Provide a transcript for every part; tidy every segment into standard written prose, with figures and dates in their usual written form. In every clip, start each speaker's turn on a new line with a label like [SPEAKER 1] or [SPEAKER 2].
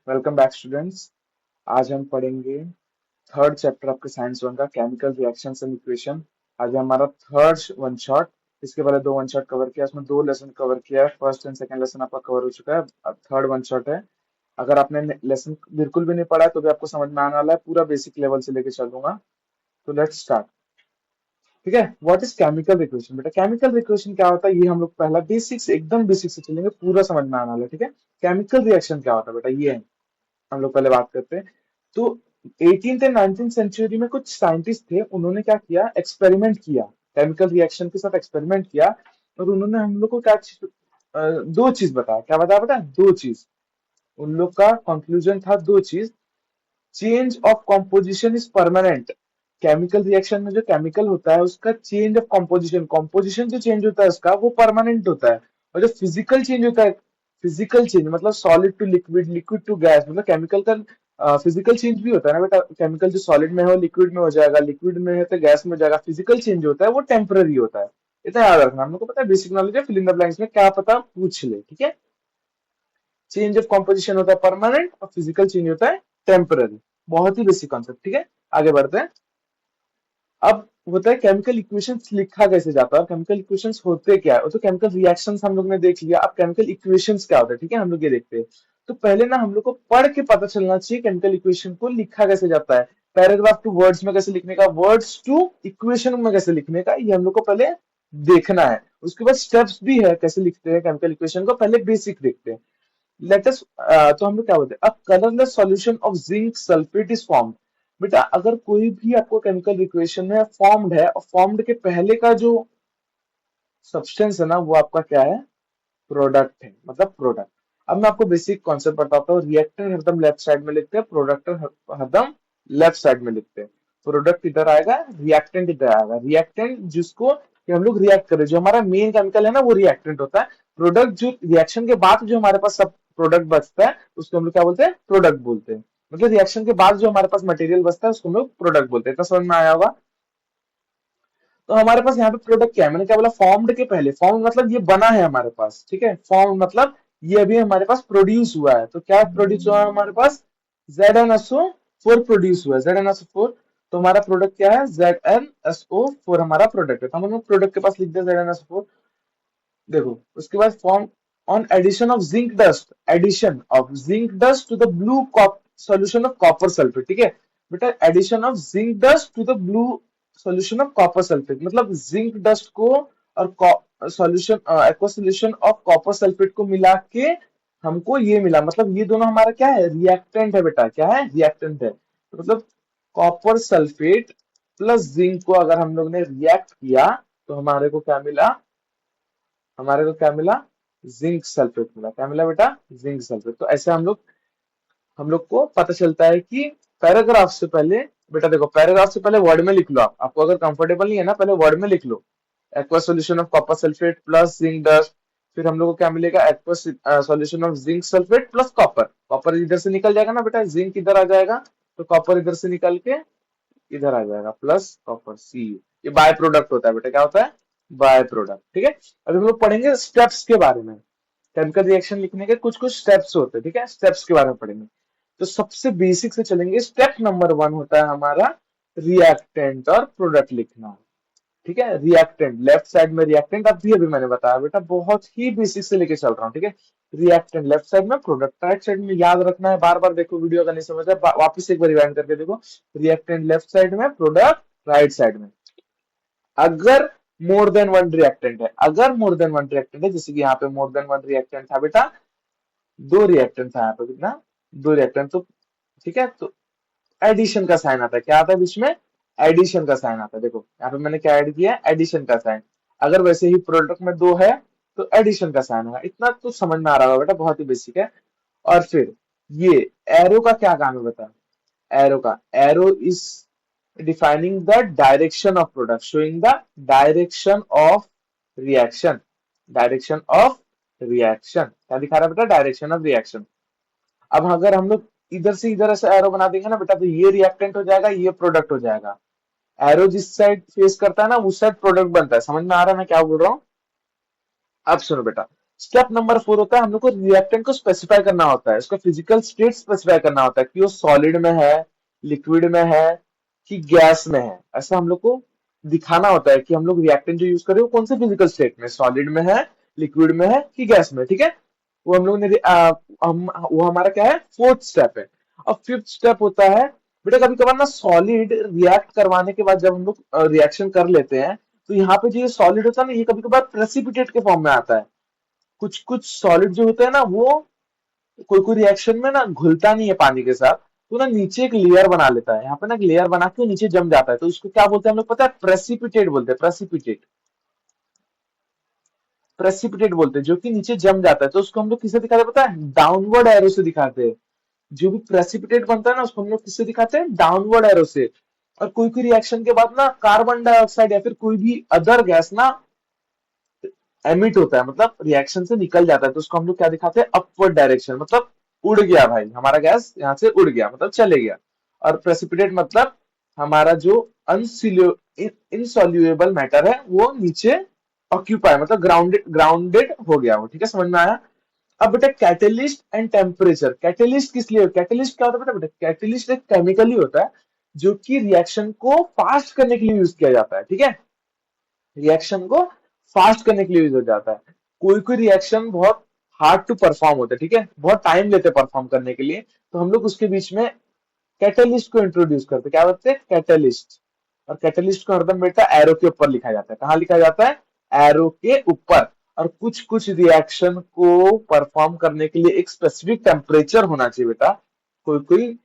[SPEAKER 1] Welcome back students. आज हम पढ़ेंगे थर्ड चैप्टर आपके साइंस वन का केमिकल रिएक्शंस एंड इक्वेशन। आज है हमारा थर्ड वन शॉट। इसके पहले दो वन शॉट कवर किया, उसमें दो लेसन कवर किया है। फर्स्ट एंड सेकंड लेसन आपका कवर हो चुका है। अब थर्ड वन शॉट है। अगर आपने लेसन बिल्कुल भी नहीं पढ़ा है तो भी आपको समझ में आने वाला है। पूरा बेसिक लेवल से लेके चलूंगा। तो लेट्स स्टार्ट। ठीक है, व्हाट इज केमिकल रिएक्शन? बेटा केमिकल रिएक्शन क्या होता है ये हम लोग पहला बेसिक से एकदम बेसिक से चलेंगे, पूरा समझ में आने वाला है। ठीक है, केमिकल रिएक्शन क्या होता है बेटा ये है, हम लोग पहले बात करते हैं। तो 18th एंड 19th सेंचुरी में कुछ साइंटिस्ट थे, उन्होंने क्या किया, एक्सपेरिमेंट किया, केमिकल रिएक्शन के साथ एक्सपेरिमेंट किया। और उन्होंने हम लोग को क्या दो चीज बताया। क्या बताया बेटा? दो चीज। उन लोग का कंक्लूजन था दो चीज। Change of composition is permanent. Chemical reaction में जो केमिकल होता है उसका चेंज ऑफ कॉम्पोजिशन, कॉम्पोजिशन जो चेंज होता है उसका, वो परमानेंट होता है। और जो फिजिकल चेंज होता है, फिजिकल चेंज मतलब solid to liquid, liquid to gas, मतलब केमिकल का फिजिकल चेंज भी होता है ना बेटा। केमिकल जो सॉलिड में हो लिक्विड में हो जाएगा, लिक्विड में है तो गैस में हो जाएगा। फिजिकल चेंज होता है वो टेम्पररी होता है। इतना याद रखना, हम लोग को पता है, बेसिक नॉलेज है। फिल इन द ब्लैंक्स में क्या पता पूछ ले। ठीक है, चेंज ऑफ कॉम्पोजिशन होता है परमानेंट और फिजिकल चेंज होता है टेम्पररी। बहुत ही बेसिक कॉन्सेप्ट। ठीक है, आगे बढ़ते हैं। अब होता है केमिकल इक्वेशंस लिखा कैसे जाता है और केमिकल इक्वेशंस होते क्या है। वो तो केमिकल रिएक्शंस हम लोग ने देख लिया, अब केमिकल इक्वेशंस क्या होता है। ठीक है, हम लोग ये देखते हैं। तो पहले ना हम लोग को पढ़ के पता चलना चाहिए केमिकल इक्वेशन को लिखा कैसे जाता है। पैराग्राफ टू वर्ड्स में कैसे लिखने का, वर्ड्स टू इक्वेशन में कैसे लिखने का, ये हम लोग को पहले देखना है। उसके बाद स्टेप्स भी है कैसे लिखते हैं केमिकल इक्वेशन को, पहले बेसिक देखते हैं। लेटस तो हम लोग क्या बोलते हैं, a colourless solution of zinc sulphate is formed. बेटा अगर कोई भी आपको केमिकल इक्वेशन में फॉर्म्ड है और फॉर्म्ड के पहले का जो सब्सटेंस है ना वो आपका क्या है, प्रोडक्ट है, मतलब प्रोडक्ट। अब मैं आपको बेसिक कॉन्सेप्ट बताता हूँ। रिएक्टेंट हरदम लेफ्ट साइड में लिखते हैं, प्रोडक्ट हरदम लेफ्ट साइड में लिखते हैं। प्रोडक्ट इधर आएगा, रिएक्टेंट इधर आएगा। रिएक्टेंट जिसको कि हम लोग रिएक्ट करें, जो हमारा मेन केमिकल है ना वो रिएक्टेंट होता है। प्रोडक्ट जो रिएक्शन के बाद जो हमारे पास सब प्रोडक्ट बचता है उसको हम लोग क्या बोलते हैं, प्रोडक्ट बोलते हैं। मतलब रिएक्शन के बाद जो हमारे पास मटेरियल बचता है उसको हम लोग प्रोडक्ट बोलते हैं। इतना समझ में आया होगा। तो हमारे पास यहाँ पे प्रोडक्ट क्या है, मैंने क्या बोला, फॉर्म्ड के पहले। फॉर्म मतलब ये बना है हमारे पास। ठीक है, फॉर्म मतलब ये अभी हमारे पास प्रोड्यूस हुआ है। तो क्या प्रोड्यूस हुआ है हमारे पास, ZnSO4 प्रोड्यूस हुआ है, ZnSO4। तो हमारा प्रोडक्ट क्या है, ZnSO4 हमारा प्रोडक्ट है। तो हम लोग प्रोडक्ट के पास लिख दिया ZnSO4। देखो उसके बाद form on addition of zinc dust, addition of zinc dust to the blue solution of copper sulphate. ठीक है बेटा, addition of zinc dust to the blue solution of copper sulphate, मतलब जिंक डस्ट को और solution aqua solution of copper sulphate को मिला के हमको ये मिला। मतलब ये दोनों हमारा क्या है, रिएक्टेंट है बेटा। क्या है, रिएक्टेंट है। तो मतलब कॉपर सल्फेट प्लस जिंक को अगर हम लोग ने रिएक्ट किया तो हमारे को क्या मिला, हमारे को क्या मिला, जिंक सल्फेट मिला। क्या मिला बेटा, जिंक सल्फेट। तो ऐसे हम लोग को पता चलता है कि पैराग्राफ से पहले, बेटा देखो पैराग्राफ से पहले वर्ड में लिख लो। आपको अगर कंफर्टेबल नहीं है ना, पहले वर्ड में लिख लो, aqua solution of copper sulphate plus zinc dust. फिर हम लोग को क्या मिलेगा, aqua solution of zinc sulphate plus copper. Copper इधर से निकल जाएगा ना बेटा, जिंक इधर आ जाएगा, तो कॉपर इधर से निकल के इधर आ जाएगा प्लस कॉपर सी। ये बाय प्रोडक्ट होता है बेटा। क्या होता है, बाय प्रोडक्ट। ठीक है, अभी हम लोग पढ़ेंगे स्टेप्स के बारे में। केमिकल रिएक्शन लिखने के कुछ कुछ स्टेप्स होते हैं। ठीक है, स्टेप्स के बारे में पढ़ेंगे। तो सबसे बेसिक से चलेंगे। स्टेप नंबर वन होता है हमारा रिएक्टेंट और प्रोडक्ट लिखना। ठीक है, रिएक्टेंट लेफ्ट साइड में, रिएक्टेंट अभी मैंने बताया बेटा, बहुत ही बेसिक से लेके चल रहा हूँ। ठीक है, रिएक्टेंट लेफ्ट साइड में, प्रोडक्ट राइट साइड में। याद रखना है, बार बार देखो वीडियो अगर नहीं समझ आए वापिस एक बार रिवाइंड करके देखो। रिएक्टेंट लेफ्ट साइड में, प्रोडक्ट राइट साइड में। अगर मोर देन वन रिएक्टेंट है, अगर मोर देन वन रिएक्टेंट है, जैसे कि यहाँ पे मोर देन वन रिएक्टेंट था बेटा, दो रिएक्टेंट था यहाँ पे, कितना, दो रिएक्टेंट। तो ठीक है, तो एडिशन का साइन आता है। क्या आता है बीच में, एडिशन का साइन आता है। देखो यहाँ पे मैंने क्या ऐड किया है, एडिशन का साइन। अगर वैसे ही प्रोडक्ट में दो है तो एडिशन का साइन होगा। इतना तो समझ में आ रहा होगा बेटा, बहुत ही बेसिक है। और फिर ये एरो का क्या काम है बता, एरो का, arrow is defining the direction of product, showing the direction of reaction, direction of reaction. क्या दिखा रहा है बेटा, डायरेक्शन ऑफ रिएक्शन। अब अगर हम लोग इधर से इधर ऐसे एरो बना देंगे ना बेटा, तो ये रिएक्टेंट हो जाएगा, ये प्रोडक्ट हो जाएगा। एरो जिस साइड फेस करता है ना उस साइड प्रोडक्ट बनता है। समझ में आ रहा है मैं क्या बोल रहा हूँ? अब सुनो बेटा, स्टेप नंबर 4 होता है हम लोग को रिएक्टेंट को स्पेसिफाई करना होता है, उसका फिजिकल स्टेट स्पेसिफाई करना होता है कि वो सॉलिड में है, लिक्विड में है कि गैस में है। ऐसा हम लोग को दिखाना होता है कि हम लोग रिएक्टेंट जो यूज कर रहे हैं वो कौन से फिजिकल स्टेट में, सॉलिड में है, लिक्विड में है कि गैस में। ठीक है, वो हम लोग ने वो हमारा क्या है, फोर्थ स्टेप है। अब फिफ्थ स्टेप होता है बेटा, कभी कभार ना सॉलिड रिएक्ट करवाने के बाद जब हम लोग रिएक्शन कर लेते हैं तो यहाँ पे जो ये सॉलिड होता है ना, ये कभी कभार प्रेसिपिटेट के फॉर्म में आता है। कुछ कुछ सॉलिड जो होते हैं ना, वो कोई कोई रिएक्शन में ना घुलता नहीं है पानी के साथ, तो ना नीचे एक लेयर बना लेता है, यहाँ पे ना एक लेयर बना के नीचे जम जाता है, तो उसको क्या बोलते हैं हम लोग पता है, प्रेसिपिटेट बोलते हैं, प्रेसिपिटेट। प्रेसिपिटेट बोलते हैं जो कि नीचे जम जाता है, तो उसको हम लोग किसे दिखाते हैं पता है, डाउनवर्ड एरो से दिखाते हैं। जो भी प्रेसिपिटेट बनता है ना, उसको हम लोग किससे दिखाते हैं, डाउनवर्ड एरो से। और कोई कोई रिएक्शन के बाद ना कार्बन डाइऑक्साइड या फिर कोई भी अदर गैस ना एमिट होता है, मतलब रिएक्शन से निकल जाता है, तो उसको हम लोग क्या दिखाते हैं, अपवर्ड डायरेक्शन, मतलब उड़ गया भाई हमारा गैस, यहाँ से उड़ गया मतलब चले गया। और प्रेसिपिटेट मतलब हमारा जो इनसॉल्युएबल मैटर है वो नीचे ऑक्यूपाई, मतलब ग्राउंडेड ग्राउंडेड हो गया वो। ठीक है, समझ में आया। अब बेटा कैटेलिस्ट एंड टेम्परेचर, कैटेलिस्ट किस लिए, कैटेलिस्ट क्या होता है बेटा, कैटेलिस्ट एक केमिकल ही होता है जो कि रिएक्शन को फास्ट करने के लिए यूज किया जाता है। ठीक है, रिएक्शन को फास्ट करने के लिए यूज हो जाता है। कोई कोई रिएक्शन बहुत हार्ड टू परफॉर्म होता है, ठीक है, बहुत टाइम लेते हैं परफॉर्म करने के लिए, तो हम लोग उसके बीच में कैटलिस्ट को इंट्रोड्यूस करते हैं। क्या बोलते हैं, कैटलिस्ट। और कैटलिस्ट को हरदम बेटा एरो के ऊपर लिखा जाता है। कहाँ लिखा जाता है, एरो के ऊपर। और कुछ कुछ रिएक्शन को परफॉर्म करने के लिए एक स्पेसिफिक टेम्परेचर होना चाहिए बेटा। कोई कोई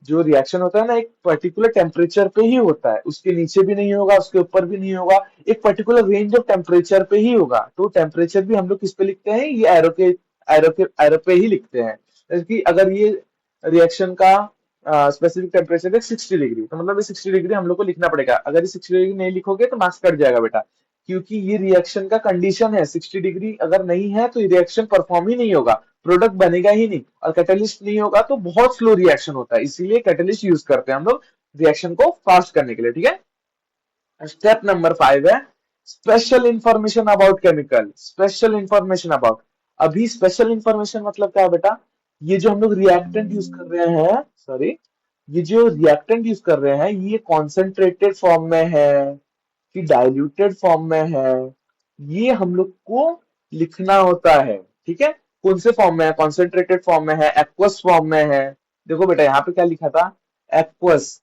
[SPEAKER 1] जो रिएक्शन होता है ना, एक पर्टिकुलर टेम्परेचर पे ही होता है, उसके नीचे भी नहीं होगा, उसके ऊपर भी नहीं होगा, एक पर्टिकुलर रेंज ऑफ टेम्परेचर पे ही होगा। तो टेम्परेचर भी हम लोग किस पे लिखते हैं, ये एरो पे ही लिखते हैं। जैसे कि अगर ये रिएक्शन का स्पेसिफिक टेम्परेचर है 60 डिग्री, तो मतलब ये 60 डिग्री हम लोग को लिखना पड़ेगा। अगर ये 60 डिग्री नहीं लिखोगे तो मार्क्स कट जाएगा बेटा, क्योंकि ये रिएक्शन का कंडीशन है। 60 डिग्री अगर नहीं है तो ये रिएक्शन परफॉर्म ही नहीं होगा, प्रोडक्ट बनेगा ही नहीं। और कैटलिस्ट नहीं होगा तो बहुत स्लो रिएक्शन होता है, इसीलिए कैटलिस्ट यूज करते हैं हम लोग रिएक्शन को फास्ट करने के लिए। ठीक है, स्टेप नंबर 5 है special information about chemical, special information about. अभी स्पेशल इंफॉर्मेशन मतलब क्या है बेटा, ये जो हम लोग रिएक्टेंट यूज कर रहे हैं, सॉरी, ये जो रिएक्टेंट यूज कर रहे हैं ये कॉन्सेंट्रेटेड फॉर्म में है कि डाइल्यूटेड फॉर्म में है, ये हम लोग को लिखना होता है। ठीक है, कौन से फॉर्म में है, कॉन्सेंट्रेटेड फॉर्म में है, एक्वस फॉर्म में है। देखो बेटा यहाँ पे क्या लिखा था, एक्वस,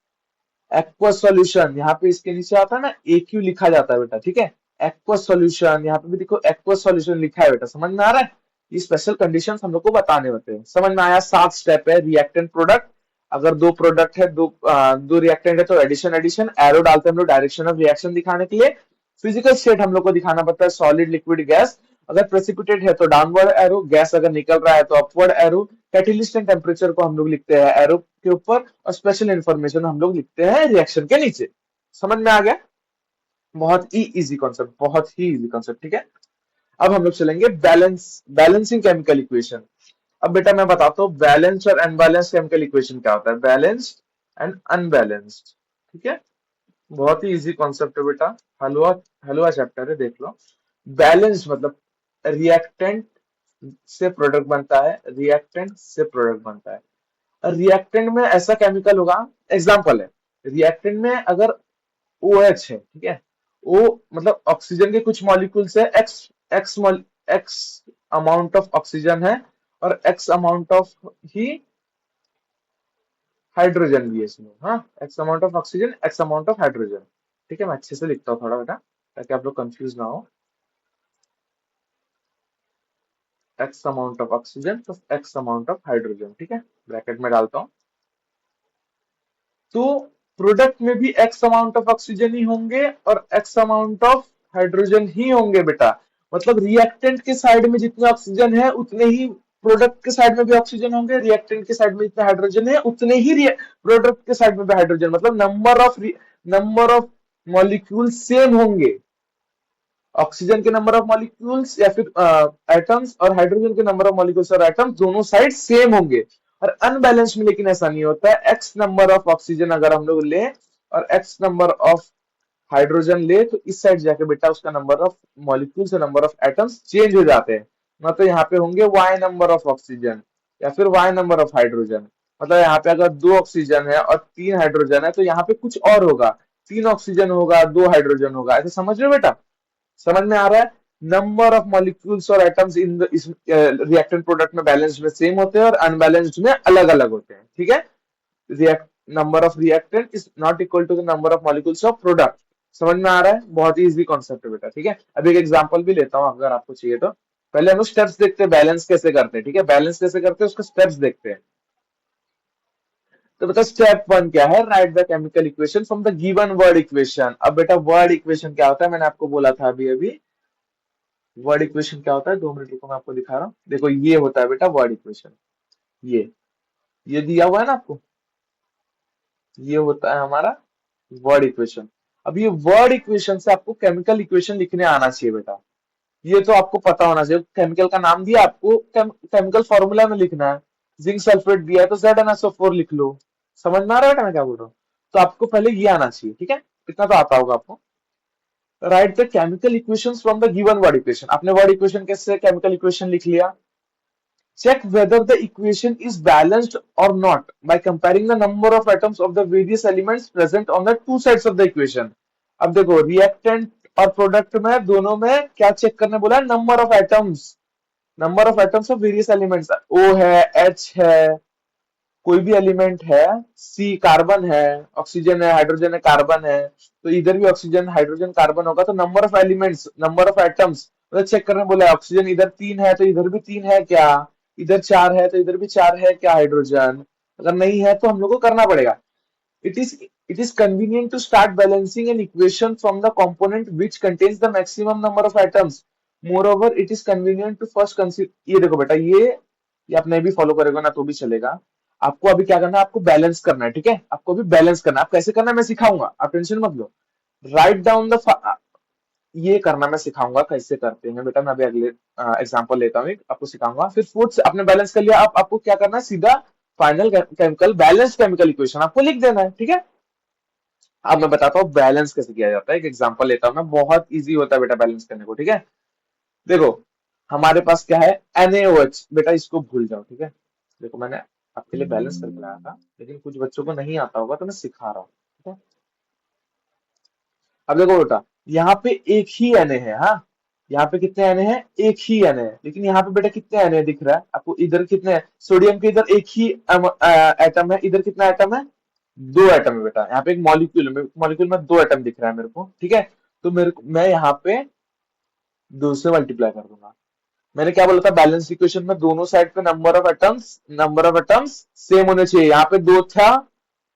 [SPEAKER 1] एक्वस सॉल्यूशन, यहाँ पे इसके नीचे आता है ना AQ लिखा जाता है बेटा। ठीक है, एक्वस सॉल्यूशन, यहाँ पे भी देखो एक्वस सॉल्यूशन लिखा है बेटा, समझ में आ रहा है। ये स्पेशल कंडीशंस हम लोग को बताने होते हैं, समझ में आया। 7 स्टेप है, रिएक्टेंट प्रोडक्ट। अगर दो प्रोडक्ट है, दो रिएक्टेंट है तो एडिशन एडिशन, एरो डालते हैं हम लोग डायरेक्शन ऑफ रिएक्शन दिखाने के लिए। फिजिकल स्टेट हम लोग को दिखाना पड़ता है, सॉलिड लिक्विड गैस। अगर प्रेसिपिटेट है तो डाउनवर्ड एरो, गैस अगर निकल रहा है तो upward arrow. Catalyst and temperature को हम लोग लिखते हैं एरो के ऊपर, और स्पेशल इंफॉर्मेशन हम लोग लिखते हैं रिएक्शन के नीचे। समझ में आ गया, बहुत ही इजी कॉन्सेप्ट, बहुत ही इजी कॉन्सेप्ट। ठीक है, अब हम लोग चलेंगे बैलेंसिंग केमिकल इक्वेशन। अब बेटा मैं बताता हूँ बैलेंस और अनबैलेंस केमिकल इक्वेशन क्या होता है, बैलेंस्ड एंड अनबैलेंस्ड। ठीक है, बहुत ही इजी कॉन्सेप्ट है बेटा, हलवा हलवा चैप्टर है, देख लो। बैलेंस मतलब रिएक्टेंट से प्रोडक्ट बनता है, रिएक्टेंट से प्रोडक्ट बनता है। रिएक्टेंट में ऐसा केमिकल होगा, एग्जांपल है, रिएक्टेंट में अगर OH है, ठीक है, O मतलब ऑक्सीजन के कुछ मॉलिक्यूल्स है, एक्स अमाउंट ऑफ ऑक्सीजन है, और x amount of he hydrogen भी है इसमें। हाँ, x amount of oxygen, x amount of hydrogen. ठीक है, मैं अच्छे से लिखता हूँ थोड़ा बेटा ताकि आप लोग कंफ्यूज ना हो। X amount of oxygen plus x amount of hydrogen, ठीक है, ब्रैकेट में डालता हूँ। तो प्रोडक्ट में भी एक्स अमाउंट ऑफ ऑक्सीजन ही होंगे और एक्स अमाउंट ऑफ हाइड्रोजन ही होंगे बेटा। मतलब रिएक्टेंट के साइड में जितने ऑक्सीजन है उतने ही प्रोडक्ट के साइड में भी ऑक्सीजन होंगे, रिएक्टेंट के साइड में जितने हाइड्रोजन है उतने ही प्रोडक्ट के साइड में भी हाइड्रोजन, मतलब नंबर ऑफ मॉलिक्यूल सेम होंगे। ऑक्सीजन के नंबर ऑफ मॉलिक्यूल्स या फिर एटम्स, और हाइड्रोजन के नंबर ऑफ मॉलिक्यूल्स और एटम्स दोनों साइड सेम होंगे। और अनबैलेंस में लेकिन ऐसा नहीं होता है, एक्स नंबर ऑफ ऑक्सीजन अगर हम लोग लें और एक्स नंबर ऑफ हाइड्रोजन ले, तो इस साइड जाके बेटा उसका नंबर ऑफ मॉलिक्यूल्स और नंबर ऑफ एटम्स चेंज हो जाते हैं। मतलब यहाँ पे होंगे y नंबर ऑफ ऑक्सीजन या फिर y नंबर ऑफ हाइड्रोजन। मतलब यहाँ पे अगर 2 ऑक्सीजन है और 3 हाइड्रोजन है तो यहाँ पे कुछ और होगा, 3 ऑक्सीजन होगा, 2 हाइड्रोजन होगा। ऐसे समझ रहे हो बेटा? समझ में आ रहा है? नंबर ऑफ मॉलिक्यूल्स और एटम्स इन द इस रिएक्टेंट प्रोडक्ट में बैलेंस्ड में सेम होते हैं और अनबैलेंस्ड में अलग अलग होते हैं। ठीक है? React number of reactant is not equal to the number of molecules of product. समझ में आ रहा है? बहुत ही इजी कॉन्सेप्ट है बेटा। ठीक है, अब एक एग्जांपल भी लेता हूं अगर आपको चाहिए तो। पहले हम स्टेप्स देखते हैं बैलेंस कैसे करते हैं। ठीक है, बैलेंस कैसे करते हैं उसके स्टेप्स देखते हैं। तो बता स्टेप 1 क्या है? Right the chemical equation from the given word equation. अब बेटा वर्ड इक्वेशन क्या होता है मैंने आपको बोला था अभी अभी। वर्ड इक्वेशन क्या होता है? 2 मिनट रुको, मैं आपको दिखा रहा हूँ। देखो ये होता है बेटा वर्ड इक्वेशन। ये दिया हुआ है ना आपको, ये होता है हमारा वर्ड इक्वेशन। अब ये वर्ड इक्वेशन से आपको केमिकल इक्वेशन लिखने आना चाहिए बेटा। ये तो आपको पता होना चाहिए। केमिकल का नाम दिया आपको, केमिकल फॉर्मूला में लिखना है। जिंक सल्फेट दिया है तो ZnSO4 लिख लो। समझ में आ रहा है बेटा मैं क्या बोल रहा हूँ? तो आपको पहले ये आना चाहिए। ठीक है, इतना तो आता होगा आपको। Right the chemical equations from the given word equation. आपने वर्ड इक्वेशन कैसे केमिकल इक्वेशन लिख लिया? Check whether the equation is balanced or not by comparing the number of atoms of the various elements present on the two sides of the equation. अब देखो reactant और product में दोनों में क्या चेक करने बोला है? Number of atoms. Number of atoms of various elements, O है, एच है, कोई भी एलिमेंट है, सी कार्बन है, ऑक्सीजन है, हाइड्रोजन है, कार्बन है। तो इधर भी ऑक्सीजन हाइड्रोजन कार्बन होगा तो number of elements, number of atoms मतलब चेक करने बोला है। ऑक्सीजन इधर 3 है तो इधर भी 3 है क्या? इधर 4 है तो इधर भी 4 है क्या हाइड्रोजन? अगर नहीं है तो हम लोग को करना पड़ेगा। It is convenient to start balancing an equation from the component which contains the maximum number of atoms. Moreover, it is convenient to first consider। ये देखो बेटा, ये आप नहीं भी फॉलो करेगा ना तो भी चलेगा। आपको अभी क्या करना है? आपको बैलेंस करना है। ठीक है, आपको अभी बैलेंस करना है। आप कैसे करना है मैं सिखाऊंगा, आप टेंशन मत लो। राइट डाउन द, ये करना मैं सिखाऊंगा कैसे करते हैं बेटा। मैं अभी अगले एग्जांपल लेता हूँ, आपको सिखाऊंगा। फिर फोर्थ आपने बैलेंस कर लिया, आप आपको क्या करना है? सीधा final chemical balance chemical equation आपको लिख देना है। ठीक है, अब मैं बताता हूँ बैलेंस कैसे किया जाता है। एक एग्जांपल लेता हूँ मैं, बहुत इजी होता है बेटा बैलेंस करने को। ठीक है, देखो हमारे पास क्या है? NaOH। बेटा इसको भूल जाओ। ठीक है, देखो मैंने आपके लिए बैलेंस करके लाया था, लेकिन कुछ बच्चों को नहीं आता होगा तो मैं सिखा रहा हूँ। ठीक है, अब देखो बेटा यहाँ पे एक ही Na है। हाँ, यहाँ पे कितने Na है? एक ही Na है। लेकिन यहाँ पे बेटा कितने Na दिख रहा है आपको? इधर कितने हैं? सोडियम के इधर एक ही एटम है, इधर कितना एटम है? 2 एटम है बेटा। यहाँ पे एक मॉलिक्यूल में 2 एटम दिख रहा है मेरे को। ठीक है, तो मैं यहाँ पे 2 से मल्टीप्लाई कर दूंगा। मैंने क्या बोला था? बैलेंस इक्वेशन में दोनों साइड पे नंबर ऑफ एटम्स सेम होने चाहिए। यहाँ पे 2 था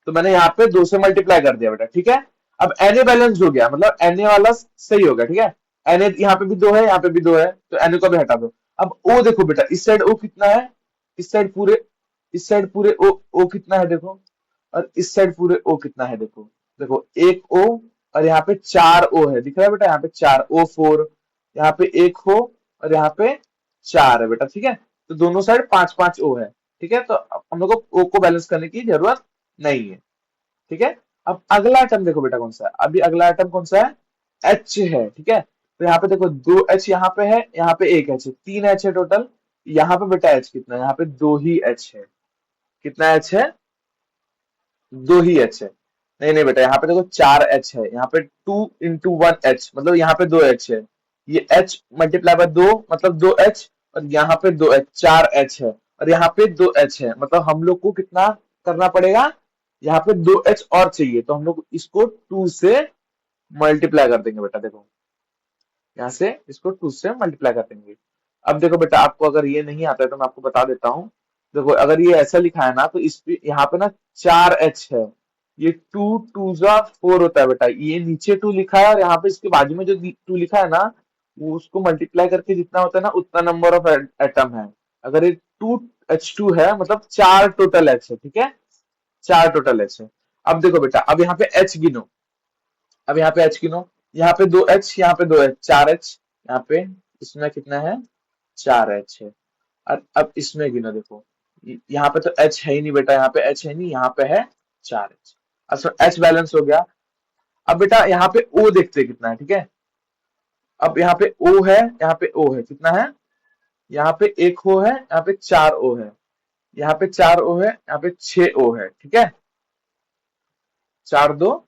[SPEAKER 1] तो मैंने यहाँ पे 2 से मल्टीप्लाई कर दिया बेटा। ठीक है, अब Na बैलेंस हो गया, मतलब Na वाला सही हो गया। ठीक है, Na यहाँ पे भी 2 है, यहाँ पे भी 2 है, तो Na को भी हटा दो। अब O देखो बेटा, इस साइड O कितना है? इस साइड पूरे इस साइड पूरे O कितना है देखो, और इस साइड पूरे O कितना है देखो। देखो एक O और यहाँ पे 4 O है, दिख रहा है बेटा? यहाँ पे 4 O4, यहाँ पे एक हो और यहाँ पे 4 है बेटा। ठीक है, तो दोनों साइड 5 5 O है। ठीक है, तो अब हम लोग को O को बैलेंस करने की जरूरत नहीं है। ठीक है, अब अगला आइटम देखो बेटा कौन सा है। अभी अगला आइटम कौन सा है? H है। ठीक है, तो यहाँ पे देखो 2 H यहाँ पे है, यहाँ पे एक H है, 3 H है टोटल। यहाँ पे बेटा H कितना है? यहाँ पे 2 ही H है। कितना H है? 2 ही H है। नहीं नहीं बेटा, यहाँ पे देखो 4 H है, यहाँ पे 2 into 1 H, मतलब यहाँ पे 2 H है। ये H मल्टीप्लाई बाय 2 मतलब 2 H, और यहाँ पे 2 H, 4 H है, और यहाँ पे 2 H है। मतलब हम लोग को कितना करना पड़ेगा? यहाँ पे 2 H और चाहिए, तो हम लोग इसको 2 से मल्टीप्लाई कर देंगे बेटा। देखो यहाँ से इसको 2 से मल्टीप्लाई कर देंगे। अब देखो बेटा, आपको अगर ये नहीं आता है तो मैं आपको बता देता हूँ। देखो अगर ये ऐसा लिखा है ना तो इस पे यहाँ पे ना 4 H है। ये 2 2 जा 4 होता है बेटा। ये नीचे 2 लिखा है और यहाँ पे इसके बाजू में जो 2 लिखा है ना, वो उसको मल्टीप्लाई करके जितना होता है ना उतना नंबर ऑफ एटम है। अगर ये 2H2 है मतलब 4 टोटल H है। ठीक है, 4 टोटल H है। अब देखो बेटा, अब यहाँ पे H गिनो। अब यहाँ पे H गिनो, यहाँ पे 2 H, यहाँ पे 2 H, 4 H। यहाँ पे इसमें कितना है? 4 H है। अब इसमें गिनो देखो, यहाँ पे तो H है ही नहीं बेटा, यहाँ पे H है नहीं, यहाँ पे है 4 H। अच्छा H बैलेंस हो गया। अब बेटा यहाँ पे O देखते हैं कितना है। ठीक है, अब यहाँ पे O है, यहाँ पे O है, कितना है? यहाँ पे एक O है, यहाँ पे 4 O है, यहाँ पे 4 O है, यहाँ पे 6 O है, ठीक है। 4 2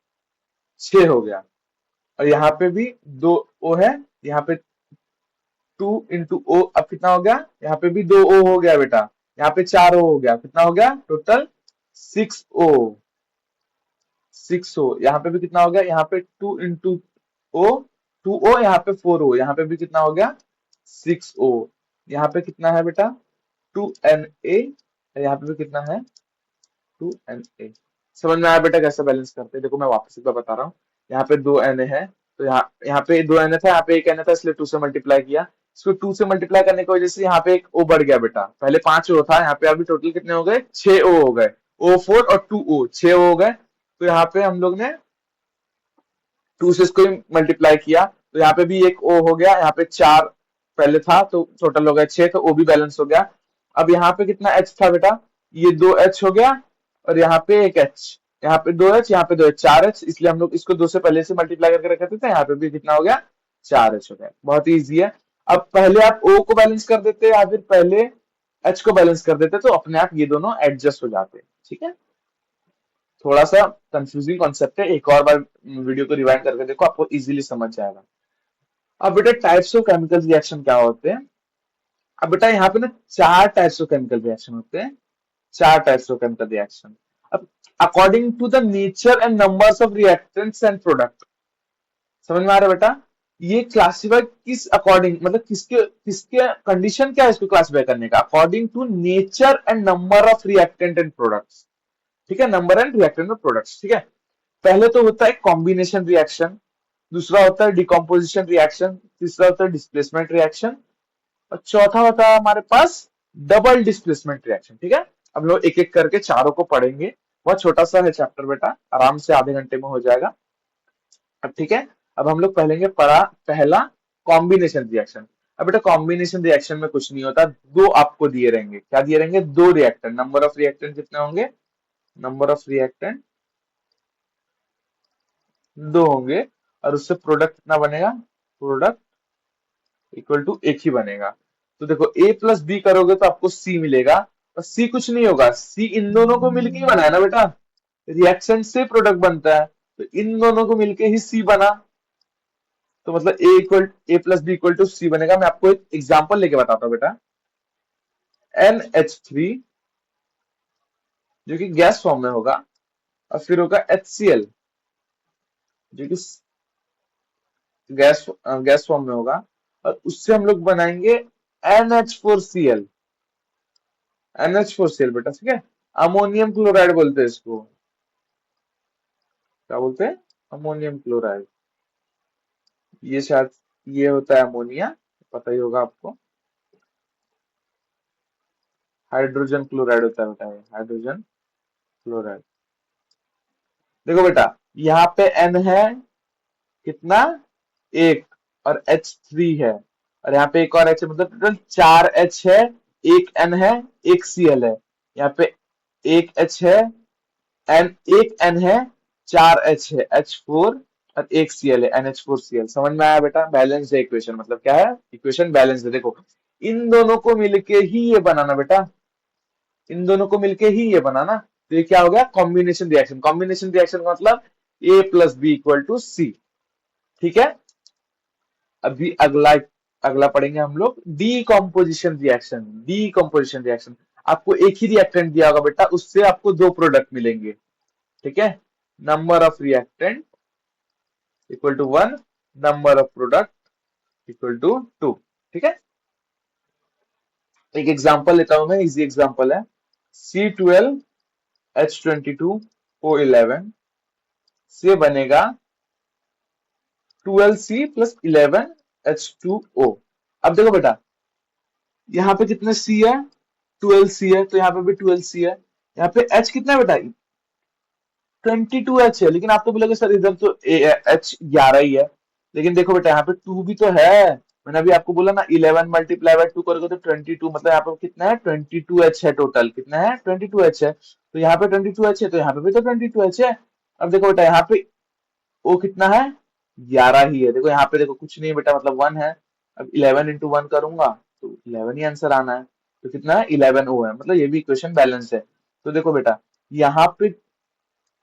[SPEAKER 1] 6 हो गया। और यहाँ पे भी 2 O है, यहाँ पे 2 इंटू O, अब कितना हो गया, यहाँ पे भी 2 O हो गया बेटा, यहाँ पे 4 O हो गया, कितना हो गया टोटल 6 O। 6 O, यहाँ पे भी कितना हो गया, यहाँ पे 2 इंटू O, 2 O, यहाँ पे 4 O, यहाँ पे भी कितना हो गया 6 O। यहाँ पे कितना है बेटा 2 Na, यहाँ पे भी कितना है 2Na। समझ में आया बेटा कैसे बैलेंस करते हैं? देखो मैं वापस एक बार बता रहा हूँ। यहाँ पे 2Na है, तो यहाँ यहाँ पे 2Na था, यहाँ पे 1Na था, इसलिए 2 से मल्टीप्लाई किया। इसको 2 से मल्टीप्लाई करने की वजह से यहाँ पे एक O बढ़ गया बेटा। पहले 5 O था, यहाँ पे अभी टोटल कितने हो गए 6 O हो गए। O4 और 2 O 6 O हो गए। तो यहाँ पे हम लोग ने 2 से इसको मल्टीप्लाई किया, तो यहाँ पे भी एक O हो गया, यहाँ पे 4 पहले था तो टोटल हो गया 6, तो O भी बैलेंस हो गया। अब यहाँ पे कितना H था बेटा, ये 2H हो गया, और यहाँ पे एक H, यहाँ पे 2H, यहाँ पे 2H, 4H, इसलिए हम लोग इसको 2 से पहले से मल्टीप्लाई करके रखे थे, यहाँ पे भी कितना हो गया 4H हो गया। बहुत ही ईजी है। अब पहले आप O को बैलेंस कर देते या फिर पहले H को बैलेंस कर देते, तो अपने आप ये दोनों एडजस्ट हो जाते, ठीक है। थोड़ा सा कंफ्यूजिंग कॉन्सेप्ट है, एक और बार वीडियो को रिवाइंड करके देखो, आपको इजीली समझ जाएगा। अब बेटा टाइप्स ऑफ केमिकल रिएक्शन क्या होते हैं? अब बेटा यहाँ पे ना 4 टाइप्स ऑफ केमिकल रिएक्शन होते हैं, 4 टाइप्स ऑफ केमिकल रिएक्शन। अब according to the nature and numbers of reactants and product, समझ में आ रहा है बेटा? ये क्लासिफाई किस अकॉर्डिंग, मतलब किसके किसके कंडीशन क्या है इसको क्लासिफाई करने का? According to nature and number of reactant and products, ठीक है, number and reactant and products, ठीक है। पहले तो होता है कॉम्बिनेशन रिएक्शन, दूसरा होता है डिकम्पोजिशन रिएक्शन, तीसरा होता है डिस्प्लेसमेंट रिएक्शन, और चौथा होता है हमारे पास डबल डिस्प्लेसमेंट रिएक्शन, ठीक है। हम लोग एक एक करके चारों को पढ़ेंगे। बहुत छोटा सा है चैप्टर बेटा, आराम से आधे घंटे में हो जाएगा। अब ठीक है, अब हम लोग पढ़ेंगे पहला कॉम्बिनेशन रिएक्शन। अब बेटा कॉम्बिनेशन रिएक्शन में कुछ नहीं होता, दो आपको दिए रहेंगे, क्या दिए रहेंगे, दो रिएक्टेंट, नंबर ऑफ रिएक्टेंट कितने होंगे, नंबर ऑफ रिएक्टेंट दो होंगे, और उससे प्रोडक्ट कितना बनेगा, प्रोडक्ट इक्वल टू एक ही बनेगा। तो देखो A प्लस बी करोगे तो आपको C मिलेगा, और C कुछ नहीं होगा, C इन दोनों को मिलके ही बना है ना बेटा, रिएक्शन से प्रोडक्ट बनता है, तो इन दोनों को मिलके ही C बना। तो मतलब A plus B equal to C बनेगा। मैं आपको एक एग्जांपल लेके बताता हूँ बेटा। NH3 जो कि गैस फॉर्म में होगा, और फिर होगा HCl जो कि गैस फॉर्म में होगा, और उससे हम लोग बनाएंगे NH4Cl। NH4Cl बेटा, ठीक है, अमोनियम क्लोराइड बोलते हैं इसको। क्या बोलते हैं, अमोनियम क्लोराइड। ये शायद ये होता है अमोनिया, पता ही होगा आपको। हाइड्रोजन क्लोराइड होता है बेटा, ये हाइड्रोजन क्लोराइड। देखो बेटा यहाँ पे N है कितना, एक, और H3 है, और यहाँ पे एक और H है, मतलब टोटल 4 H है, एक N है, एक Cl है। यहाँ पे एक H है, एक N है, 4 H है, H4, और एक Cl है, NH4Cl। समझ में आया बेटा? बैलेंस है इक्वेशन, मतलब क्या है, इक्वेशन बैलेंस है। देखो इन दोनों को मिलके ही ये बनाना बेटा, इन दोनों को मिलके ही ये बनाना। तो ये क्या हो गया, कॉम्बिनेशन रिएक्शन। कॉम्बिनेशन रिएक्शन का मतलब A plus B equal to C, ठीक है। अभी अगला अगला पढ़ेंगे हम लोग डीकम्पोजिशन रिएक्शन। डीकम्पोजिशन रिएक्शन, आपको एक ही रिएक्टेंट दिया होगा बेटा, उससे आपको दो प्रोडक्ट मिलेंगे, ठीक है। Number of reactant equal to 1, number of product equal to 2, ठीक है। एक एग्जांपल लेता हूं मैं, इजी एग्जांपल है, C12H22O11 से बनेगा 12C प्लस 11H2O। अब देखो बेटा यहाँ पे कितने C है, 12C है, तो यहाँ पे भी 12C है। यहाँ पे H कितना है बेटा, 22H है, लेकिन आप तो बोलोगे सर इधर तो H 11 ही है, लेकिन देखो बेटा यहाँ पे 2 भी तो है। मैंने अभी आपको बोला ना 11 मल्टीप्लाई बाय 2 करोगे तो 22, मतलब यहाँ पे कितना है 22H है, टोटल कितना है 22H है। तो यहाँ पे 22H है, तो यहाँ पे भी तो 22H है। अब देखो बेटा यहाँ पे O कितना है, 11 ही है। देखो यहाँ पे देखो कुछ नहीं है बेटा, मतलब 1 है। अब 11 इंटू 1 करूंगा तो 11 ही आंसर आना है। तो कितना है, 11O है, मतलब ये भी इक्वेशन बैलेंस है। तो देखो बेटा, यहाँ पे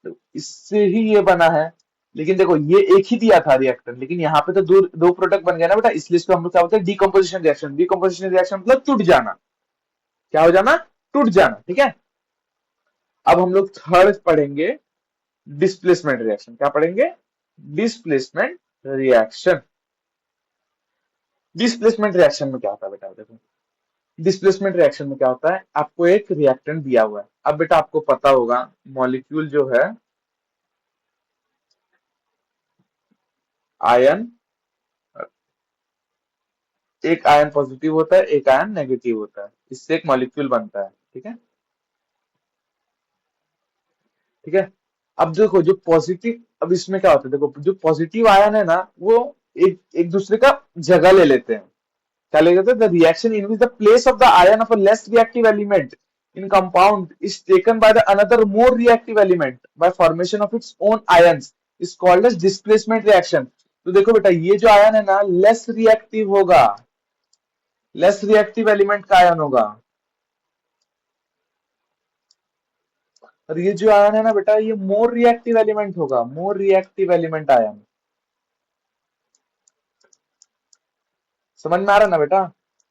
[SPEAKER 1] तो इससे ही ये बना है, लेकिन देखो ये एक ही दिया था रिएक्टर, लेकिन यहाँ पे तो दो दो प्रोडक्ट बन गया ना बेटा, इसलिए इसको हम लोग क्या बोलते हैं, डिकम्पोजिशन रिएक्शन। डिकम्पोजिशन रिएक्शन मतलब टूट जाना। क्या हो जाना, टूट जाना, ठीक है। अब हम लोग थर्ड पढ़ेंगे डिस्प्लेसमेंट रिएक्शन। क्या पढ़ेंगे, डिस्प्लेसमेंट रिएक्शन। डिस्प्लेसमेंट रिएक्शन में क्या होता है बेटा, देखो डिस्प्लेसमेंट रिएक्शन में क्या होता है, आपको एक रिएक्टेंट दिया हुआ है। अब बेटा आपको पता होगा मॉलिक्यूल जो है आयन, एक आयन पॉजिटिव होता है, एक आयन नेगेटिव होता है, इससे एक मॉलिक्यूल बनता है, ठीक है। ठीक है, अब देखो जो पॉजिटिव, अब इसमें क्या होता है, देखो जो पॉजिटिव आयन है ना, वो एक एक दूसरे का जगह ले लेते हैं। क्या ले लेते हैं, the reaction in which the place of the ion of a less reactive element in compound is taken by the another more reactive element by formation of its own ions is called as displacement reaction. तो देखो बेटा, ये जो आयन है ना, less reactive होगा, less reactive element का आयन होगा। और ये जो आयन है ना बेटा, ये मोर रिएक्टिव एलिमेंट होगा, मोर रिएक्टिव एलिमेंट आयन। समझ में आ रहा है ना बेटा,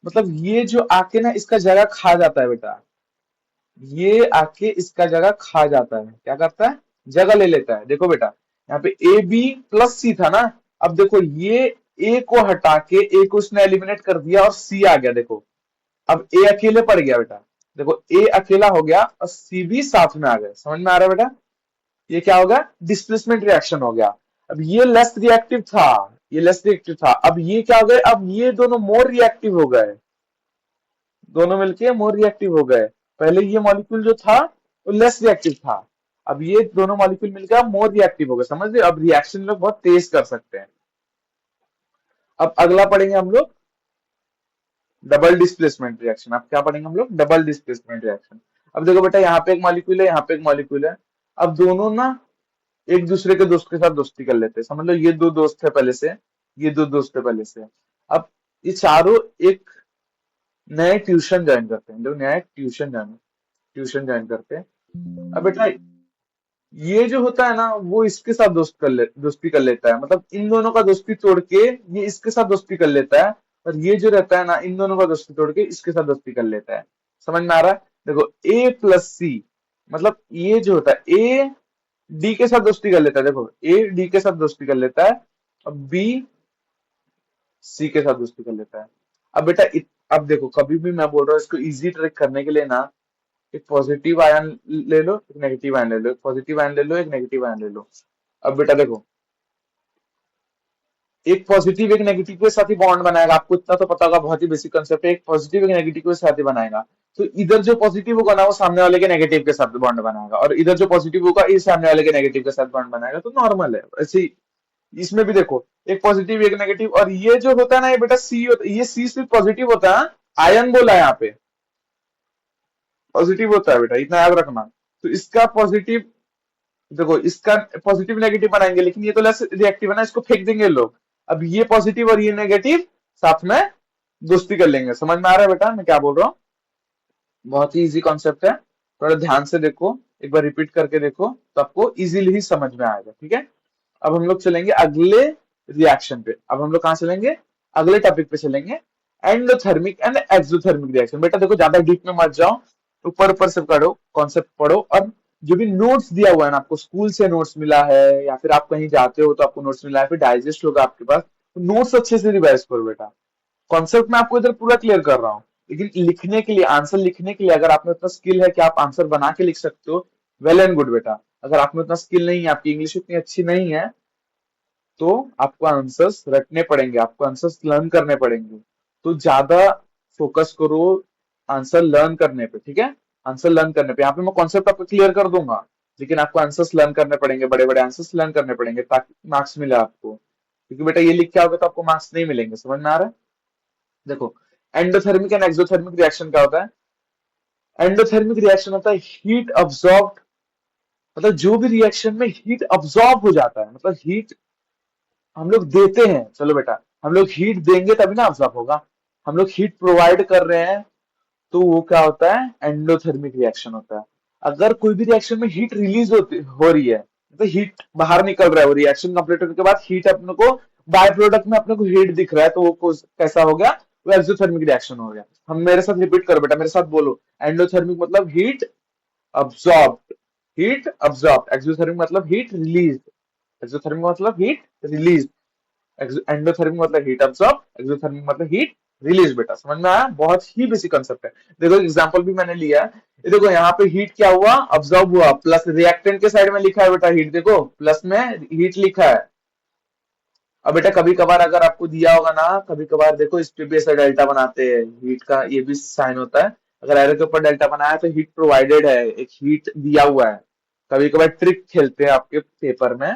[SPEAKER 1] मतलब ये जो आके ना इसका जगह खा जाता है बेटा, ये आके इसका जगह खा जाता है, क्या करता है, जगह ले लेता है। देखो बेटा, यहाँ पे ए बी प्लस सी था ना, अब देखो ये ए को हटा के ए को उसने एलिमिनेट कर दिया और सी आ गया। देखो अब ए अकेले पड़ गया बेटा, देखो ए अकेला हो गया और सी भी साथ में आ गया। समझ में आ रहा है बेटा, ये क्या हो गया, डिस्प्लेसमेंट रिएक्शन हो गया। अब ये लेस रिएक्टिव था, ये लेस रिएक्टिव था, अब ये क्या हो गए, अब ये दोनों मोर रिएक्टिव हो गए, दोनों मिलके मोर रिएक्टिव हो गए। पहले ये मॉलिक्यूल जो था वो लेस रिएक्टिव था, अब ये दोनों मॉलिक्यूल मिलकर मोर रिएक्टिव हो गए। समझ रहे, अब रिएक्शन लोग बहुत तेज कर सकते हैं। अब अगला पढ़ेंगे हम लोग डबल डिस्प्लेसमेंट रिएक्शन। अब क्या पढ़ेंगे हम लोग, डबल डिस्प्लेसमेंट रिएक्शन। अब देखो बेटा, यहाँ पे एक मॉलिक्यूल है, यहाँ पे एक मॉलिक्यूल है। अब दोनों ना एक दूसरे के दोस्त के साथ दोस्ती कर लेते हैं। समझ लो ये दो दोस्त है पहले से, ये दो दोस्त है पहले से। अब ये चारों एक नए ट्यूशन ज्वाइन करते हैं, जो नया ट्यूशन ज्वाइन करते हैं। अब बेटा ये जो होता है ना, वो इसके साथ दोस्ती कर लेता है, मतलब इन दोनों का दोस्ती तोड़ के ये इसके साथ दोस्ती कर लेता है। और ये जो रहता है ना, इन दोनों का दोस्ती तोड़ के इसके साथ दोस्ती कर लेता है। समझ में आ रहा है, देखो ए प्लस सी, मतलब ये जो होता है ए डी के साथ दोस्ती कर लेता है। देखो ए डी के साथ दोस्ती कर लेता है, अब बी सी के साथ दोस्ती कर लेता है। अब बेटा अब देखो, कभी भी मैं बोल रहा हूँ इसको इजी ट्रिक करने के लिए ना, एक पॉजिटिव आयन ले लो, एक नेगेटिव आयन ले लो, एक पॉजिटिव आयन ले लो, एक नेगेटिव आयन ले लो। अब बेटा देखो, एक पॉजिटिव एक नेगेटिव के साथ ही बॉन्ड बनाएगा, आपको इतना तो पता होगा, बहुत ही बेसिक कंसेप्ट है। एक पॉजिटिव एक नेगेटिव के साथ ही बनाएगा, तो इधर जो पॉजिटिव होगा ना, वो सामने वाले के नेगेटिव के साथ बॉन्ड बनाएगा, और इधर जो पॉजिटिव होगा, ये सामने वाले के नेगेटिव के साथ बॉन्ड बनाएगा। तो नॉर्मल है ऐसे ही। इसमें भी देखो, एक पॉजिटिव एक नेगेटिव, और ये जो होता है ना, ये बेटा सी होता है, ये सी सिर्फ पॉजिटिव होता है, आयन बोला है यहाँ पे, पॉजिटिव होता है बेटा, इतना याद रखना। तो इसका पॉजिटिव, देखो इसका पॉजिटिव नेगेटिव बनाएंगे, लेकिन ये तो लेस रिएक्टिव है ना, इसको फेंक देंगे लोग। अब ये पॉजिटिव और ये नेगेटिव साथ में दोस्ती कर लेंगे। समझ में आ रहा है बेटा मैं क्या बोल रहा हूँ, बहुत ही इजी कॉन्सेप्ट है, थोड़ा ध्यान से देखो, एक बार रिपीट करके देखो तो आपको इजीली ही समझ में आएगा, ठीक है। अब हम लोग चलेंगे अगले रिएक्शन पे, अब हम लोग कहाँ चलेंगे, अगले टॉपिक पे चलेंगे, एंडोथर्मिक एंड एक्सोथर्मिक रिएक्शन। बेटा देखो, ज्यादा डीप में मत जाओ, ऊपर ऊपर से पढ़ो, कॉन्सेप्ट पढ़ो, और जो भी नोट्स दिया हुआ है ना, आपको स्कूल से नोट्स मिला है, या फिर आप कहीं जाते हो तो आपको नोट्स मिला है, फिर डाइजेस्ट होगा आपके पास, तो नोट्स अच्छे से रिवाइज करो बेटा। कॉन्सेप्ट मैं आपको इधर पूरा क्लियर कर रहा हूँ, लेकिन लिखने के लिए, आंसर लिखने के लिए, अगर आप में उतना स्किल है कि आप आंसर बना के लिख सकते हो, वेल एंड गुड बेटा। अगर आप में उतना स्किल नहीं है, आपकी इंग्लिश उतनी अच्छी नहीं है, तो आपको आंसर्स रटने पड़ेंगे, आपको आंसर्स लर्न करने पड़ेंगे। तो ज्यादा फोकस करो आंसर लर्न करने पे, ठीक है, आंसर लर्न करने पे। यहाँ पे मैं कॉन्सेप्ट आपको क्लियर कर दूंगा, लेकिन आपको आंसर्स लर्न करने पड़ेंगे, बड़े बड़े आंसर्स लर्न करने पड़ेंगे, ताकि मार्क्स मिले आपको, क्योंकि बेटा ये लिख के आओगे तो आपको मार्क्स नहीं मिलेंगे। समझ में आ रहा है, देखो एंडोथर्मिक एंड एक्सोथर्मिक रिएक्शन क्या होता है, एंडोथर्मिक रिएक्शन होता है हीट अब्सॉर्ब, मतलब जो भी रिएक्शन में हीट अब्सॉर्ब हो जाता है, मतलब हीट हम लोग देते हैं, चलो बेटा हम लोग हीट देंगे तभी ना अब्सॉर्ब होगा। हम लोग हीट प्रोवाइड कर रहे हैं तो वो क्या होता है, एंडोथर्मिक रिएक्शन होता है। अगर कोई भी रिएक्शन में हीट रिलीज होती हो रही है, तो हीट बाहर निकल रहा है, वो रिएक्शन कंप्लीट होने के बाद हीट अपने को बाय प्रोडक्ट में अपने को हीट दिख रहा है, तो वो कैसा हो गया, वो एक्सोथर्मिक रिएक्शन हो गया। हम मेरे साथ रिपीट करो बेटा, मेरे साथ बोलो। एंडोथर्मिक मतलब heat absorbed, heat absorbed. Exothermic मतलब हीट रिलीज, एक्सोथर्मिक मतलब हीट रिलीज। एंडोथर्मिक मतलब हीट अब्सॉर्ब, एक्सोथर्मिक मतलब हीट रिलीज। बेटा समझ में आया, बहुत ही बेसिक कंसेप्ट है। देखो एग्जांपल भी मैंने लिया है, ये देखो यहाँ पे हीट क्या हुआ, अब्सॉर्ब हुआ, प्लस रिएक्टेंट के साइड में लिखा है बेटा हीट, देखो प्लस में हीट लिखा है। अब बेटा कभी कभार अगर आपको दिया होगा ना, कभी कभार देखो इस पे भी ऐसा डेल्टा बनाते हैं, हीट का ये भी साइन होता है। अगर एरो के ऊपर डेल्टा बनाया है तो हीट प्रोवाइडेड है, एक हीट दिया हुआ है। कभी कभार ट्रिक खेलते हैं आपके पेपर में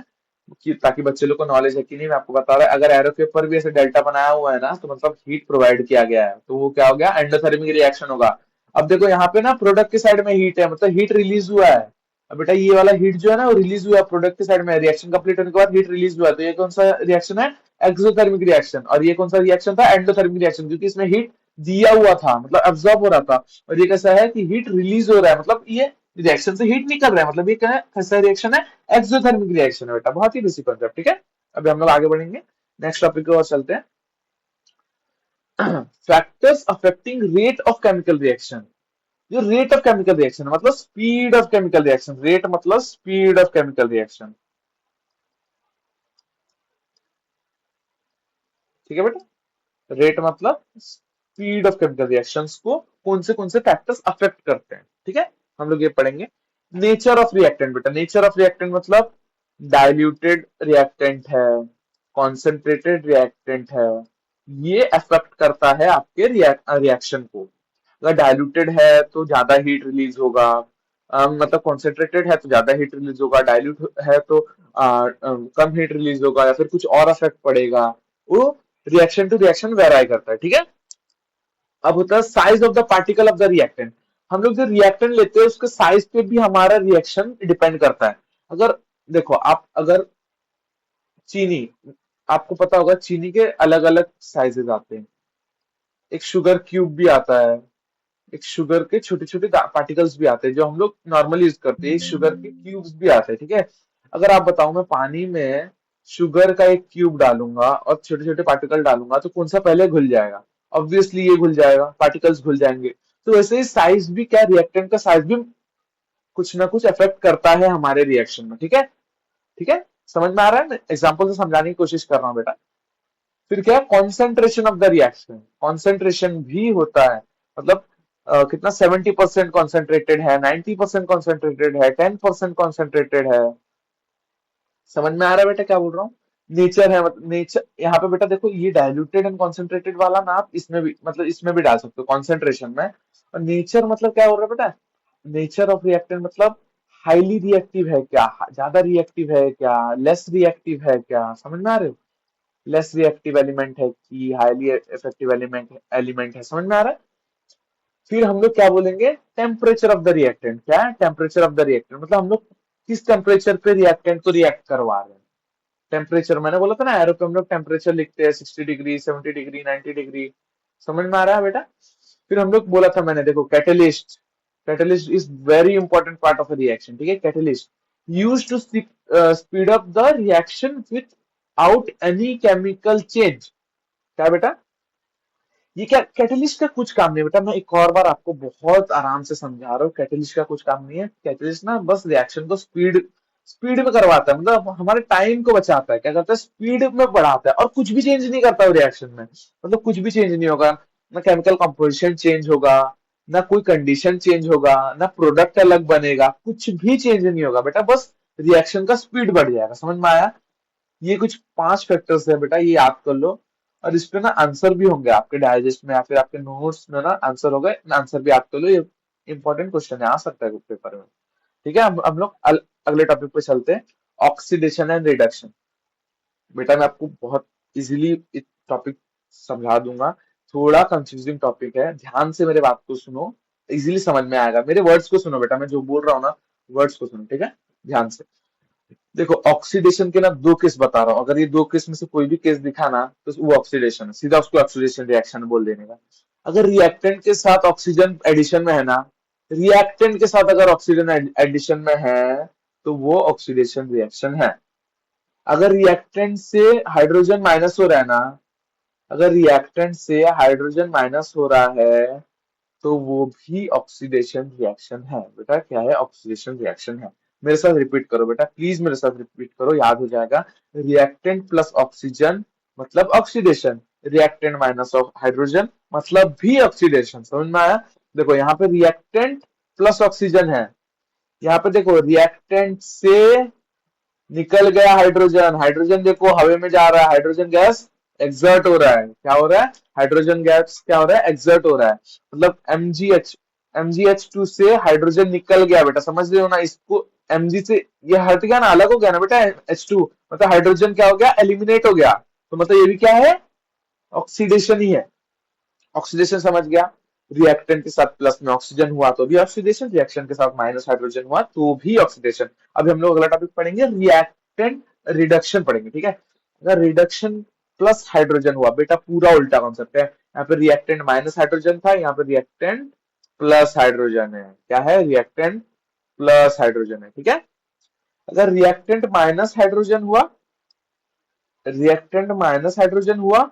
[SPEAKER 1] कि ताकि बच्चे लोग को नॉलेज है कि नहीं, मैं आपको बता रहा है। अगर एरो के ऊपर भी ऐसे डेल्टा बनाया हुआ है ना, तो मतलब हीट प्रोवाइड किया गया है, तो वो क्या हो गया, एंडोथर्मिक रिएक्शन होगा। अब देखो यहाँ पे ना प्रोडक्ट के साइड में हीट है, मतलब हीट रिलीज हुआ है। अब बेटा ये वाला हीट जो है ना, वो रिलीज हुआ प्रोडक्ट के साइड में, रिएक्शन कंप्लीट होने के बाद हीट रिलीज हुआ, तो ये कौन सा रिएक्शन है, एक्सोथर्मिक रिएक्शन। और ये कौन सा रिएक्शन था, एंडोथर्मिक रिएक्शन, क्योंकि इसमें हीट दिया हुआ था, मतलब एब्जॉर्ब हो रहा था। और ये कैसा है कि हीट रिलीज हो रहा है, मतलब ये रिएक्शन से हीट निकल रहा है, मतलब ये क्या है, कैसा रिएक्शन है, एक्सोथर्मिक रिएक्शन है बेटा। बहुत ही बेसिक कॉन्सेप्ट, ठीक है। अभी हम लोग आगे बढ़ेंगे, नेक्स्ट टॉपिक की ओर चलते हैं। Factors affecting rate of chemical reaction. जो रेट ऑफ केमिकल रिएक्शन मतलब speed of chemical reaction, rate मतलब स्पीड ऑफ केमिकल रिएक्शन, ठीक है बेटा। रेट मतलब स्पीड ऑफ केमिकल रिएक्शंस को कौन से फैक्टर्स अफेक्ट करते हैं, ठीक है। हम लोग ये पढ़ेंगे। नेचर ऑफ रिएक्टेंट बेटा, नेचर ऑफ रिएक्टेंट मतलब डाइल्यूटेड रिएक्टेंट है, कॉन्सेंट्रेटेड रिएक्टेंट है, ये अफेक्ट करता है आपके रिएक्शन को। अगर डाइल्यूटेड है तो ज्यादा हीट रिलीज होगा, मतलब कॉन्सेंट्रेटेड है तो ज्यादा हीट रिलीज होगा, डाइल्यूट है तो कम हीट रिलीज होगा, या फिर कुछ और इफेक्ट पड़ेगा। वो रिएक्शन टू रिएक्शन वेराई करता है, ठीक है। अब होता है size of the particle of the reactant. हम लोग जो रिएक्टेंट लेते हैं उसके साइज पे भी हमारा रिएक्शन डिपेंड करता है। अगर देखो आप अगर चीनी, आपको पता होगा चीनी के अलग अलग साइजेस आते हैं, एक शुगर क्यूब भी आता है, एक शुगर के छोटे छोटे पार्टिकल्स भी आते हैं जो हम लोग नॉर्मली यूज करते हैं, एक शुगर के क्यूब्स भी आते हैं, ठीक है। अगर आप बताओ मैं पानी में शुगर का एक क्यूब डालूंगा और छोटे छोटे पार्टिकल डालूंगा, तो कौन सा पहले घुल जाएगा, ऑब्वियसली ये घुल जाएगा, पार्टिकल्स घुल जाएंगे। तो वैसे ही साइज भी क्या, रिएक्टेंट का साइज भी कुछ ना कुछ अफेक्ट करता है हमारे रिएक्शन में, ठीक है। ठीक है, समझ में आ रहा है, मैं एग्जाम्पल से समझाने की कोशिश कर रहा हूँ बेटा। फिर क्या है, concentration of the reaction, concentration भी होता है, मतलब कितना 70% कॉन्सेंट्रेटेड है, 90% कॉन्सेंट्रेटेड है, 10% कॉन्सेंट्रेटेड है। समझ में आ रहा है बेटा क्या बोल रहा हूँ। नेचर है, मतलब नेचर यहाँ पे बेटा देखो, ये डाइल्यूटेड एंड कॉन्सेंट्रेटेड वाला ना आप इसमें भी, मतलब इसमें भी डाल सकते हो कॉन्सेंट्रेशन में। और नेचर मतलब क्या हो रहा है बेटा, नेचर ऑफ रिएक्टेंट मतलब हाईली रिएक्टिव है क्या, ज्यादा रिएक्टिव है क्या, लेस रिएक्टिव है क्या, समझ में आ रहे हो। लेस रिएक्टिव एलिमेंट है कि हाईली इफेक्टिव एलिमेंट है, समझ में आ रहा है। फिर हम लोग क्या बोलेंगे, टेम्परेचर ऑफ द रिएक्टेंट। क्या है टेम्परेचर ऑफ द रिएक्टेंट, मतलब हम लोग किस टेम्परेचर पे रिएक्टेंट को रिएक्ट करवा रहे हैं। टेम्परेचर मैंने बोला था ना, एरो पे हम लोग टेम्परेचर लिखते हैं, 60 डिग्री, 70 डिग्री, 90 डिग्री। समझ में आ रहा है बेटा। फिर हम लोग बोला था मैंने, देखो catalyst, catalyst is very important part of a reaction, ठीक है। Catalyst use to speed up the reaction without any chemical change. क्या बेटा, ये क्या कैटलिस्ट का कुछ काम नहीं है बेटा, मैं एक और बार आपको बहुत आराम से समझा रहा हूँ। कैटलिस्ट का कुछ काम नहीं है, कैटलिस्ट ना बस रिएक्शन को स्पीड स्पीड में करवाता है, मतलब हमारे टाइम को बचाता है, क्या करता है, स्पीड में बढ़ाता है, और कुछ भी चेंज नहीं करता है रिएक्शन में, मतलब कुछ भी चेंज नहीं होगा, ना केमिकल कंपोजिशन चेंज होगा, ना कोई कंडीशन चेंज होगा, ना प्रोडक्ट अलग बनेगा, कुछ भी चेंज नहीं होगा बेटा, बस रिएक्शन का स्पीड बढ़ जाएगा। समझ में आया। ये कुछ 5 फैक्टर्स है बेटा, ये याद कर लो। और इस पे ना आंसर भी होंगे आपके डाइजेस्ट में या फिर आपके नोट्स में ना आंसर होगा, आंसर भी याद कर लो, ये इंपॉर्टेंट क्वेश्चन है, आ सकता है पेपर में। ठीक है, हम लोग अगले टॉपिक पे चलते हैं, ऑक्सीडेशन एंड रिडक्शन। बेटा मैं आपको बहुत इजीली टॉपिक समझा दूंगा, थोड़ा कंफ्यूजिंग टॉपिक है, ध्यान से मेरे बात को सुनो, इजीली समझ में आएगा, मेरे वर्ड्स को सुनो बेटा, मैं जो बोल रहा हूँ ना, वर्ड्स को सुनो, ठीक है, ध्यान से। देखो ऑक्सीडेशन के ना दो केस बता रहा हूँ, अगर ये दो केस में से कोई भी केस दिखा ना तो वो ऑक्सीडेशन है, सीधा उसको ऑक्सीडेशन रिएक्शन बोल देने का। अगर रिएक्टेंट के साथ ऑक्सीजन एडिशन में है ना, रिएक्टेंट के साथ अगर ऑक्सीजन एडिशन में है तो वो ऑक्सीडेशन रिएक्शन है। अगर रिएक्टेंट से हाइड्रोजन माइनस हो रहा है ना, अगर रिएक्टेंट से हाइड्रोजन माइनस हो रहा है तो वो भी ऑक्सीडेशन रिएक्शन है। बेटा क्या है? ऑक्सीडेशन रिएक्शन है। मेरे साथ रिपीट करो बेटा, प्लीज मेरे साथ रिपीट करो, याद हो जाएगा। रिएक्टेंट प्लस ऑक्सीजन मतलब oxidation, reactant minus of hydrogen मतलब भी ऑक्सीडेशन। समझ में आया? देखो यहाँ पे रिएक्टेंट प्लस ऑक्सीजन है, यहाँ पे देखो रिएक्टेंट से निकल गया हाइड्रोजन, हाइड्रोजन देखो हवा में जा रहा है, हाइड्रोजन गैस एक्सर्ट हो रहा है। क्या हो रहा है? हाइड्रोजन गैस क्या हो रहा है? एक्सर्ट हो रहा है। मतलब MgH2 से हाइड्रोजन निकल गया बेटा, समझ रहे हो ना इसको? Mg से ये हट गया ना, अलग हो गया ना बेटा H2, मतलब हाइड्रोजन क्या हो गया? एलिमिनेट हो गया। तो मतलब ये भी क्या है? ऑक्सीडेशन ही है। ऑक्सीडेशन समझ गया? रिएक्टेंट के साथ प्लस में ऑक्सीजन हुआ तो भी ऑक्सीडेशन, रिएक्शन के साथ माइनस हाइड्रोजन हुआ तो भी ऑक्सीडेशन। अभी हम लोग अगला टॉपिक पढ़ेंगे, रिएक्टेंट रिडक्शन पढ़ेंगे, ठीक है? अगर रिडक्शन प्लस हाइड्रोजन हुआ, बेटा पूरा उल्टा कॉन्सेप्ट है। यहाँ पे रिएक्टेंट माइनस हाइड्रोजन था, यहाँ पे रिएक्टेंट प्लस हाइड्रोजन है। क्या है? रिएक्टेंट प्लस हाइड्रोजन है, ठीक है? अगर रिएक्टेंट माइनस हाइड्रोजन हुआ, रिएक्टेंट माइनस हाइड्रोजन हुआ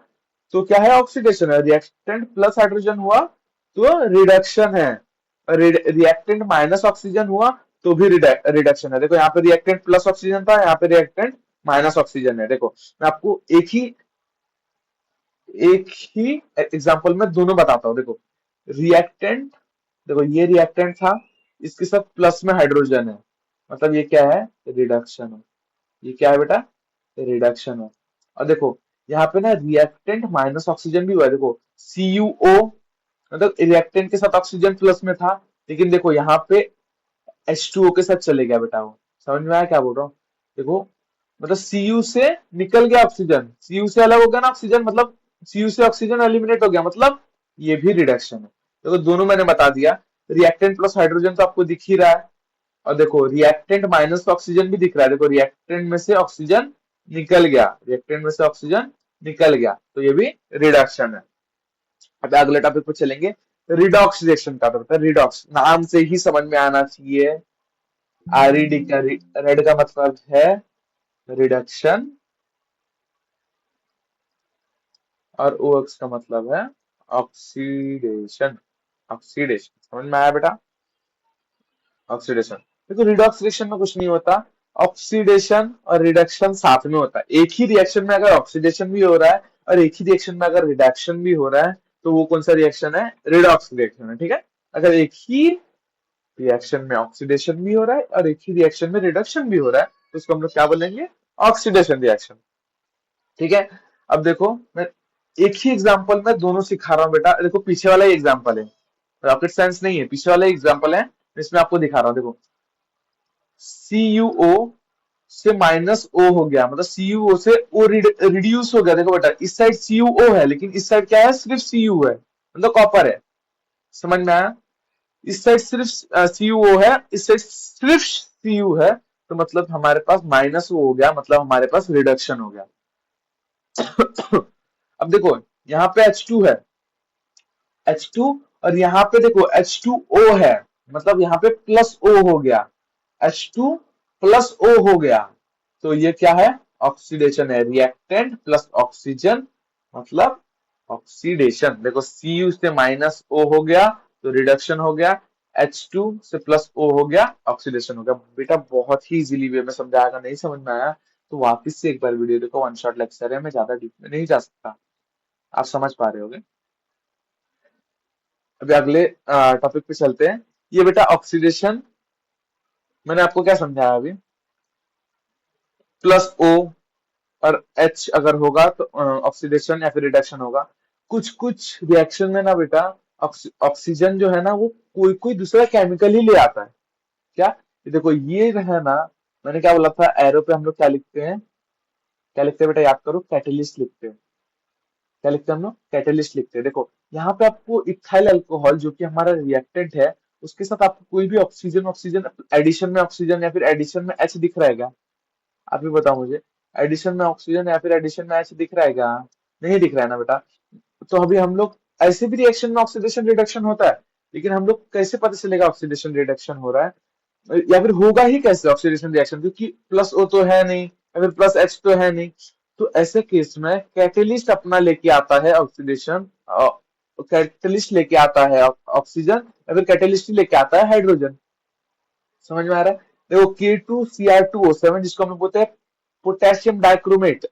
[SPEAKER 1] तो क्या है? ऑक्सीडेशन है। रिएक्टेंट प्लस हाइड्रोजन हुआ तो रिडक्शन है। रिएक्टेंट माइनस ऑक्सीजन हुआ तो भी रिडक्शन है। देखो यहाँ पे रिएक्टेंट प्लस ऑक्सीजन था, यहाँ पे रिएक्टेंट माइनस ऑक्सीजन है। देखो मैं आपको एक ही एग्जांपल में दोनों बताता हूँ। देखो रिएक्टेंट, देखो ये रिएक्टेंट था, इसके साथ प्लस में हाइड्रोजन है, मतलब ये क्या है? रिडक्शन है। ये क्या है बेटा? रिडक्शन है। और देखो यहाँ पे ना रिएक्टेंट माइनस ऑक्सीजन भी हुआ है, देखो CuO, मतलब रिएक्टेंट के साथ ऑक्सीजन प्लस में था, लेकिन देखो यहाँ पे H2O के साथ चले गया बेटा वो। समझ में आया क्या बोल रहा हूँ? देखो मतलब Cu से निकल गया ऑक्सीजन, Cu से अलग हो गया ना ऑक्सीजन, मतलब Cu से ऑक्सीजन एलिमिनेट हो गया, मतलब ये भी रिडक्शन है। देखो दोनों मैंने बता दिया। रिएक्टेंट प्लस हाइड्रोजन तो आपको दिख ही रहा है, और देखो रिएक्टेंट माइनस ऑक्सीजन भी दिख रहा है। देखो रिएक्टेंट में से ऑक्सीजन निकल गया, रिएक्टेंट में से ऑक्सीजन निकल गया, तो ये भी रिडक्शन है। अब अगले टॉपिक पे चलेंगे, रिडॉक्स रिएक्शन का टॉपिक है। रिडॉक्स नाम से ही समझ में आना चाहिए, RED का रेड का मतलब है रिडक्शन, और OX का मतलब है ऑक्सीडेशन। ऑक्सीडेशन समझ में आया बेटा? ऑक्सीडेशन। देखो रिडॉक्स रिएक्शन में कुछ नहीं होता, ऑक्सीडेशन और रिडक्शन साथ में होता है। एक ही रिएक्शन में अगर ऑक्सीडेशन भी हो रहा है और एक ही रिएक्शन में अगर रिडक्शन भी हो रहा है तो वो कौन सा रिएक्शन है? रिडॉक्स रिएक्शन है, ठीक है? अगर एक ही रिएक्शन में ऑक्सीडेशन भी हो रहा है और एक ही रिएक्शन में रिडक्शन भी हो रहा है तो उसको हम लोग क्या बोलेंगे? ऑक्सीडेशन रिएक्शन, ठीक है? अब देखो मैं एक ही एग्जांपल में दोनों सिखा रहा हूँ बेटा। देखो पीछे वाला ही एग्जांपल है, रॉकेट साइंस नहीं है, पीछे वाला एग्जांपल है, इसमें आपको दिखा रहा हूँ। देखो CuO से माइनस O हो गया, मतलब CuO से O रिड्यूस हो गया। देखो बेटा इस साइड CuO है लेकिन इस साइड क्या है? सिर्फ Cu है, मतलब कॉपर है। समझ में आया? इस साइड सिर्फ CuO है, इस साइड सिर्फ Cu है, तो मतलब हमारे पास माइनस O हो गया, मतलब हमारे पास रिडक्शन हो गया। अब देखो यहाँ पे H2 है, H2, और यहाँ पे देखो H2O है, मतलब यहाँ पे प्लस O हो गया, H2 प्लस O हो गया, तो ये क्या है? ऑक्सीडेशन है। रिएक्टेंट प्लस ऑक्सीजन मतलब ऑक्सीडेशन। देखो Cu से माइनस O हो गया तो रिडक्शन हो गया, H2 से प्लस O हो गया, ऑक्सीडेशन हो गया। बेटा बहुत ही इजीली वे में समझाया, अगर नहीं समझ में आया तो वापस से एक बार वीडियो देखो, वन शॉट लेक्चर है, मैं ज्यादा डीप में नहीं जा सकता, आप समझ पा रहे होगे। अभी अगले टॉपिक पे चलते हैं। ये बेटा ऑक्सीडेशन मैंने आपको क्या समझाया अभी? प्लस O और H अगर होगा तो ऑक्सीडेशन या फिर रिडक्शन होगा। कुछ कुछ रिएक्शन में ना बेटा ऑक्सीजन जो है ना वो कोई कोई दूसरा केमिकल ही ले आता है। क्या? ये देखो ये है ना, मैंने क्या बोला था? एरो पे हम लोग क्या लिखते हैं? क्या लिखते हैं बेटा? याद करो, कैटेलिस्ट लिखते हैं। क्या लिखते हैं हम लोग? कैटेलिस्ट लिखते हैं। देखो यहाँ पे आपको इथाइल अल्कोहल जो कि हमारा रिएक्टेंट है, उसके साथ आपको कोई भी ऑक्सीजन ऑक्सीजन एडिशन में ऑक्सीजन या फिर एडिशन में H दिख रहा है क्या? आप ही बताओ मुझे, एडिशन में ऑक्सीजन या फिर एडिशन में एच दिख रहा है क्या? नहीं दिख रहा है ना बेटा। तो अभी हम लोग ऐसे भी रिएक्शन में ऑक्सीडेशन रिडक्शन होता है, लेकिन हम लोग कैसे पता चलेगा ऑक्सीडेशन रिडक्शन हो रहा है, या फिर होगा ही कैसे ऑक्सीडेशन रिएक्शन, क्योंकि प्लस ओ तो है नहीं या फिर प्लस एच तो है नहीं। तो ऐसे केस में कैटेलिस्ट अपना लेके आता है ऑक्सीडेशन, कैटेलिस्ट लेके आता है ऑक्सीजन, या फिर कैटेलिस्ट लेके आता है हाइड्रोजन। समझ में आ रहा है? देखो K2Cr2O7 जिसको हम लोग बोलते हैं पोटेशियम डाइक्रोमेट,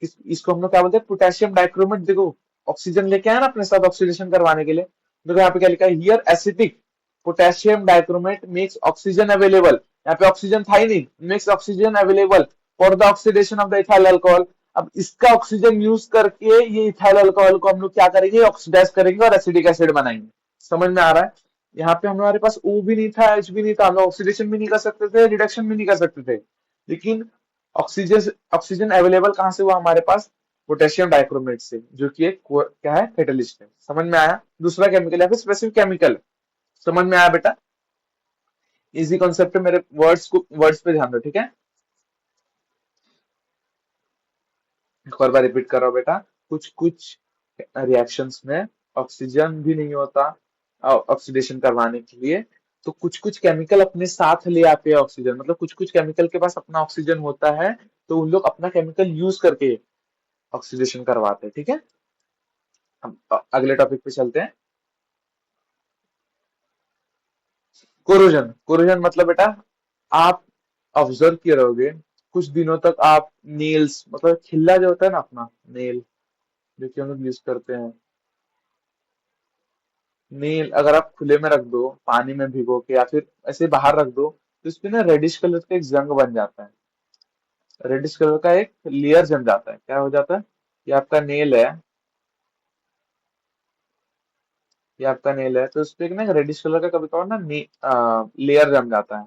[SPEAKER 1] इसको हम लोग क्या बोलते हैं, पोटेशियम डाइक्रोमेट। देखो ऑक्सीजन लेके आया ना अपने साथ ऑक्सीडेशन करवाने के लिए। देखो यहाँ पे क्या लिखा है, here acetic potassium dichromate makes oxygen available. यहाँ पे ऑक्सीजन था ही नहीं, makes oxygen available for the oxidation of the ethyl alcohol. अब इसका ऑक्सीजन यूज करके ये इथाइल अल्कोहल को हम लोग क्या करेंगे, ऑक्सीडाइज करेंगे और एसिडिक एसिड बनाएंगे। समझ में आ रहा है? यहाँ पे हमारे पास O भी नहीं था, H भी नहीं था, हम लोग ऑक्सीडेशन भी नहीं कर सकते थे, रिडक्शन भी नहीं कर सकते थे। लेकिन ऑक्सीजन ऑक्सीजन अवेलेबल कहाँ से हुआ हमारे पास, पोटेशियम डाइक्रोमेट से, जो कि एक क्या है, कैटलिस्ट है। समझ में आया? दूसरा केमिकल या फिर स्पेसिफिक केमिकल। समझ में आया बेटा? इजी कॉन्सेप्ट है, मेरे वर्ड्स पे ध्यान दो, ठीक है? एक और बार रिपीट कर रहा हूँ बेटा, कुछ कुछ रिएक्शंस में ऑक्सीजन भी नहीं होता ऑक्सीडेशन करवाने के लिए, तो कुछ कुछ केमिकल अपने साथ ले आते हैं ऑक्सीजन, मतलब कुछ कुछ केमिकल के पास अपना ऑक्सीजन होता है, तो उन लोग अपना केमिकल यूज करके ऑक्सीडेशन करवाते हैं, ठीक है? अब अगले टॉपिक पे चलते हैं। कोरोजन, कोरोजन मतलब बेटा, आप ऑब्जर्व किए रहोगे कुछ दिनों तक आप नेल्स, मतलब खिल्ला जो होता है ना अपना नेल, जो कि हम लोग यूज करते हैं, नेल अगर आप खुले में रख दो पानी में भिगो के या फिर ऐसे बाहर रख दो, तो इसपे ना रेडिश कलर का एक जंग बन जाता है, रेडिश कलर का एक लेयर जम जाता है। क्या हो जाता है? ये आपका नेल है, ये आपका नेल है, तो उस पे एक ना रेडिश कलर का कभी कभार ना लेयर जम जाता है।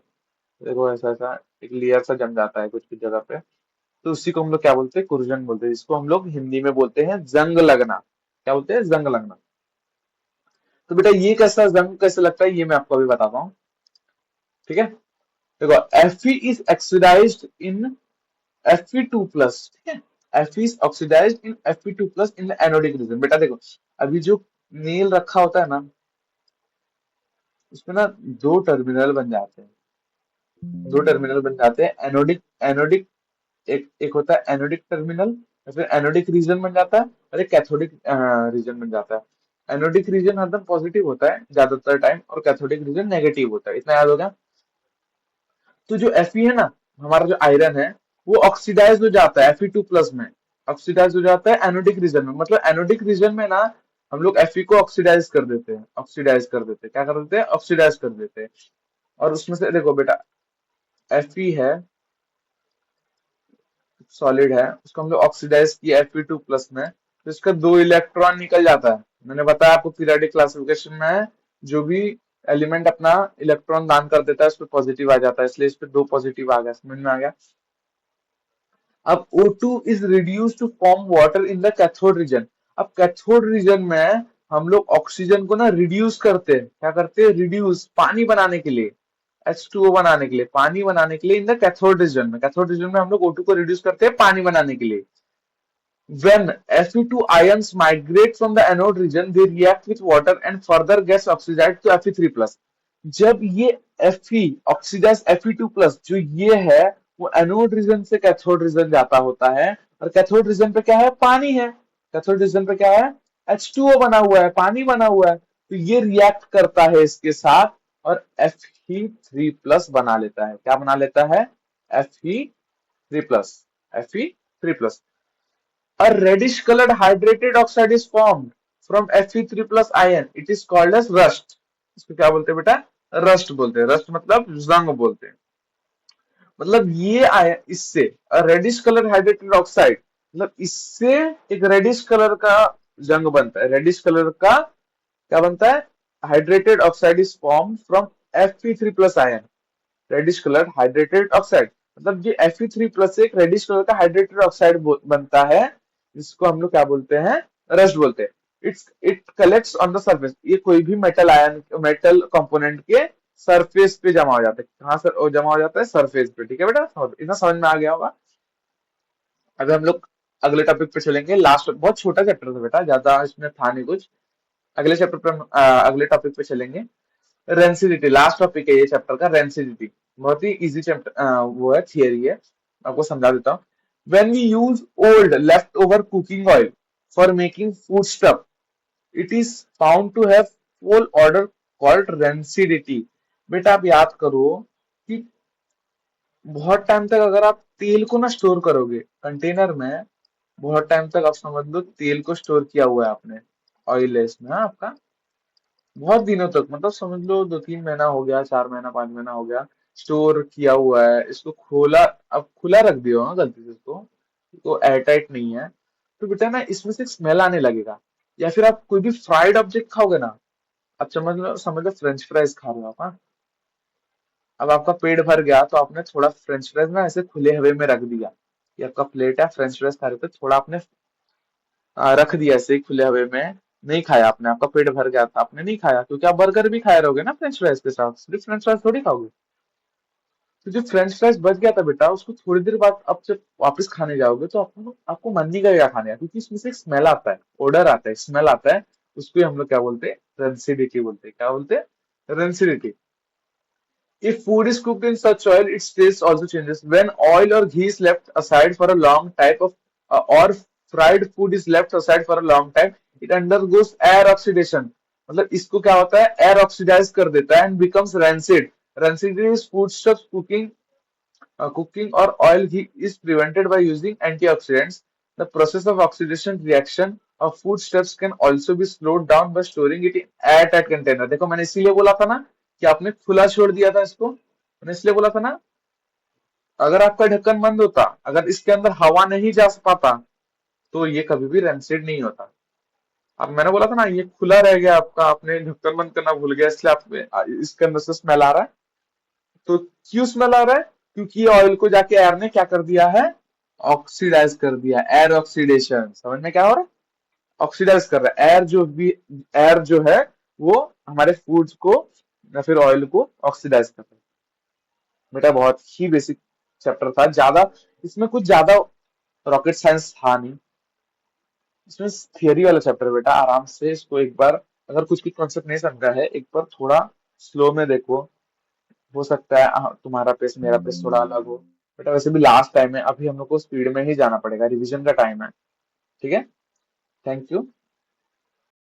[SPEAKER 1] देखो ऐसा ऐसा एक लेयर सा जम जाता है कुछ कुछ जगह पे, तो उसी को हम लोग क्या बोलते हैं, कुर्जन बोलते हैं, जिसको हम लोग हिंदी में बोलते हैं जंग लगना। क्या बोलते हैं? जंग लगना। तो बेटा ये कैसा जंग कैसे लगता है, ये मैं आपको अभी बताता हूँ, ठीक है? देखो Fe is oxidised in Fe2+, ठीक है? Fe is oxidised in Fe2+ in the anodic region. बेटा देखो, अभी जो नेल रखा होता है ना, उसमें ना दो टर्मिनल बन जाते हैं, दो टर्मिनल बन जाते हैं, एनोडिक एनोडिक, एक एक होता है एनोडिक टर्मिनल, या फिर एनोडिक रीजन बन जाता है, और एक कैथोडिक रीजन बन जाता है। एनोडिक रीजन हरदम पॉजिटिव होता है ज्यादातर टाइम, और कैथोडिक रीजन नेगेटिव होता है, इतना याद हो गया? तो जो Fe है ना, हमारा जो आयरन है, वो ऑक्सीडाइज हो जाता है Fe2+ में, ऑक्सीडाइज हो जाता है एनोडिक रीजन में। मतलब एनोडिक रीजन में ना हम लोग Fe को ऑक्सीडाइज कर देते हैं, ऑक्सीडाइज कर देते हैं, क्या कर देते हैं, ऑक्सीडाइज कर देते हैं। और उसमें से देखो बेटा, Fe है, सॉलिड है, उसको हम लोग ऑक्सीडाइज किया Fe2+ में, तो इसका दो इलेक्ट्रॉन निकल जाता है। मैंने बताया आपको पीरियोडिक क्लासिफिकेशन में, जो भी एलिमेंट अपना इलेक्ट्रॉन दान कर देता है उस पर पॉजिटिव आ जाता है, इसलिए इस पे दो पॉजिटिव आ गया। समझ में आ गया? अब O2 is reduce to form water in the cathode region. अब कैथोड रीजन में हम लोग ऑक्सीजन को ना रिड्यूस करते हैं, क्या करते हैं, रिड्यूस, पानी बनाने के लिए, H2O बनाने के लिए, पानी बनाने के लिए इन द कैथोड रीजन में। कैथोड रीजन में हम लोग O2 को रिड्यूस करते हैं पानी बनाने के लिए। When Fe2 ions migrate from the anode region, they react with water and further gets oxidized to Fe3+। जब ये Fe ऑक्सीडाइज Fe2+, जो ये है, वो एनोड रीजन से कैथोड रीजन जाता होता है, और कैथोड रीजन पे क्या है, पानी है। कैथोड रीजन पे क्या है, H2O बना हुआ है, पानी बना हुआ है, तो ये रिएक्ट करता है इसके साथ और Fe3+ बना लेता है। क्या बना लेता है? Fe3+, Fe3+। A reddish colored hydrated oxide is formed from Fe3+ ion. It is called as rust. इसको क्या बोलते हैं बेटा? रस्ट बोलते हैं। रस्ट मतलब जंग बोलते हैं। मतलब ये आया इससे, रेडिश कलर हाइड्रेटेड ऑक्साइड, मतलब इससे एक रेडिश कलर का जंग बनता है। रेडिश कलर का क्या बनता है? Hydrated oxide is form from Fe3+ ion, reddish colour hydrated oxide. मतलब ये Fe3+ से एक रेडिश कलर का हाइड्रेटेड ऑक्साइड बनता है, जिसको हम लोग क्या बोलते हैं? रस्ट बोलते हैं। It collects on the surface. ये कोई भी मेटल आयन, मेटल कंपोनेंट के सरफेस पे जमा हो जाता है। कहाँ सर वो जमा हो जाता है? सरफेस पे। ठीक है बेटा, इतना समझ में आ गया होगा। अभी हम लोग अगले टॉपिक पे चलेंगे। लास्ट, बहुत छोटा चैप्टर था बेटा, ज्यादा इसमें था नहीं कुछ। अगले चैप्टर पे अगले टॉपिक पे चलेंगे। रेंसिडिटी लास्ट टॉपिक है ये चैप्टर का, रेंसिडिटी। बहुत ही इजी चैप्टर वो है, थियरी है, आपको समझा देता हूँ। When we use old left over cooking oil for making food stuff, it is found to have foul odour called rancidity. बेटा आप याद करो कि बहुत टाइम तक अगर आप तेल को ना स्टोर करोगे कंटेनर में, बहुत टाइम तक आप समझ लो तेल को स्टोर किया हुआ है आपने, ऑयल है इसमें, हाँ, आपका बहुत दिनों तक, मतलब समझ लो 2-3 महीना हो गया, 4 महीना 5 महीना हो गया, स्टोर किया हुआ है, इसको खोला, अब खुला रख दिया हो ना गलती से इसको, तो एयरटाइट नहीं है, तो बेटा ना इसमें से स्मेल आने लगेगा। या फिर आप कोई भी फ्राइड ऑब्जेक्ट खाओगे ना, अब समझ लो फ्रेंच फ्राइज खा रहे हो आप, हाँ? अब आपका पेट भर गया तो आपने थोड़ा फ्रेंच फ्राइज ना ऐसे खुले हवा में रख दिया, कि आपका प्लेट है, फ्रेंच फ्राइज खा रहे थे, थोड़ा आपने रख दिया ऐसे ही खुले हवे में, नहीं खाया आपने, आपका पेट भर गया था, आपने नहीं खाया, क्योंकि आप बर्गर भी खाए रहोगे ना फ्रेंच फ्राइज के साथ, सिर्फ फ्रेंच फ्राइज थोड़ी खाओगे। तो जो फ्रेंच फ्राइज बच गया था बेटा, उसको थोड़ी देर बाद आप जब वापस खाने जाओगे तो आपको आपको मन नहीं करेगा खाने का, क्योंकि इसमें से एक स्मेल आता है, ओडर आता है, स्मेल आता है। उसको ही हम लोग क्या बोलते हैं? रेंसिडिटी बोलते हैं। क्या बोलते हैं? Rancidity. If food is cooked in such oil, its taste also changes. When oil or ghee is left aside for a long time or fried food is left aside for a long time, it undergoes air oxidation. मतलब इसको क्या होता है? Air oxidise कर देता है and becomes rancid. Rancid is food stuff cooking or oil heat is prevented by using antioxidants. The process of oxidation reaction of foodstuffs can also be slowed down by storing it in airtight container. देखो मैंने इसीलिए बोला था ना कि आपने खुला छोड़ दिया था इसको, मैंने इसलिए बोला था ना, अगर आपका ढक्कन बंद होता, अगर इसके अंदर हवा नहीं जा पाता, तो ये कभी भी रेंसिड नहीं होता। अब मैंने बोला था ना, ये खुला रह गया आपका, आपने ढक्कन बंद करना भूल गया, इसलिए आप इसके अंदर से स्मेल आ रहा है। तो क्यों स्मेल आ रहा है? क्योंकि ऑयल को जाके एयर ने क्या कर दिया है? ऑक्सीडाइज कर दिया। एयर ऑक्सीडेशन, समझ में क्या हो रहा है? ऑक्सीडाइज कर रहा है, एयर जो है वो हमारे फूड्स को या फिर ऑयल को ऑक्सीडाइज कर रहा है। बेटा बहुत ही बेसिक चैप्टर था, ज्यादा इसमें कुछ ज्यादा रॉकेट साइंस था नहीं, इसमें थियरी वाला चैप्टर है बेटा। आराम से इसको एक बार, अगर कुछ भी कॉन्सेप्ट नहीं समझा है, एक बार थोड़ा स्लो में देखो, हो सकता है तुम्हारा पेस मेरा पेस थोड़ा अलग हो। बेटा वैसे भी लास्ट टाइम है, अभी हम लोग को स्पीड में ही जाना पड़ेगा, रिवीजन का टाइम है। ठीक है, थैंक यू।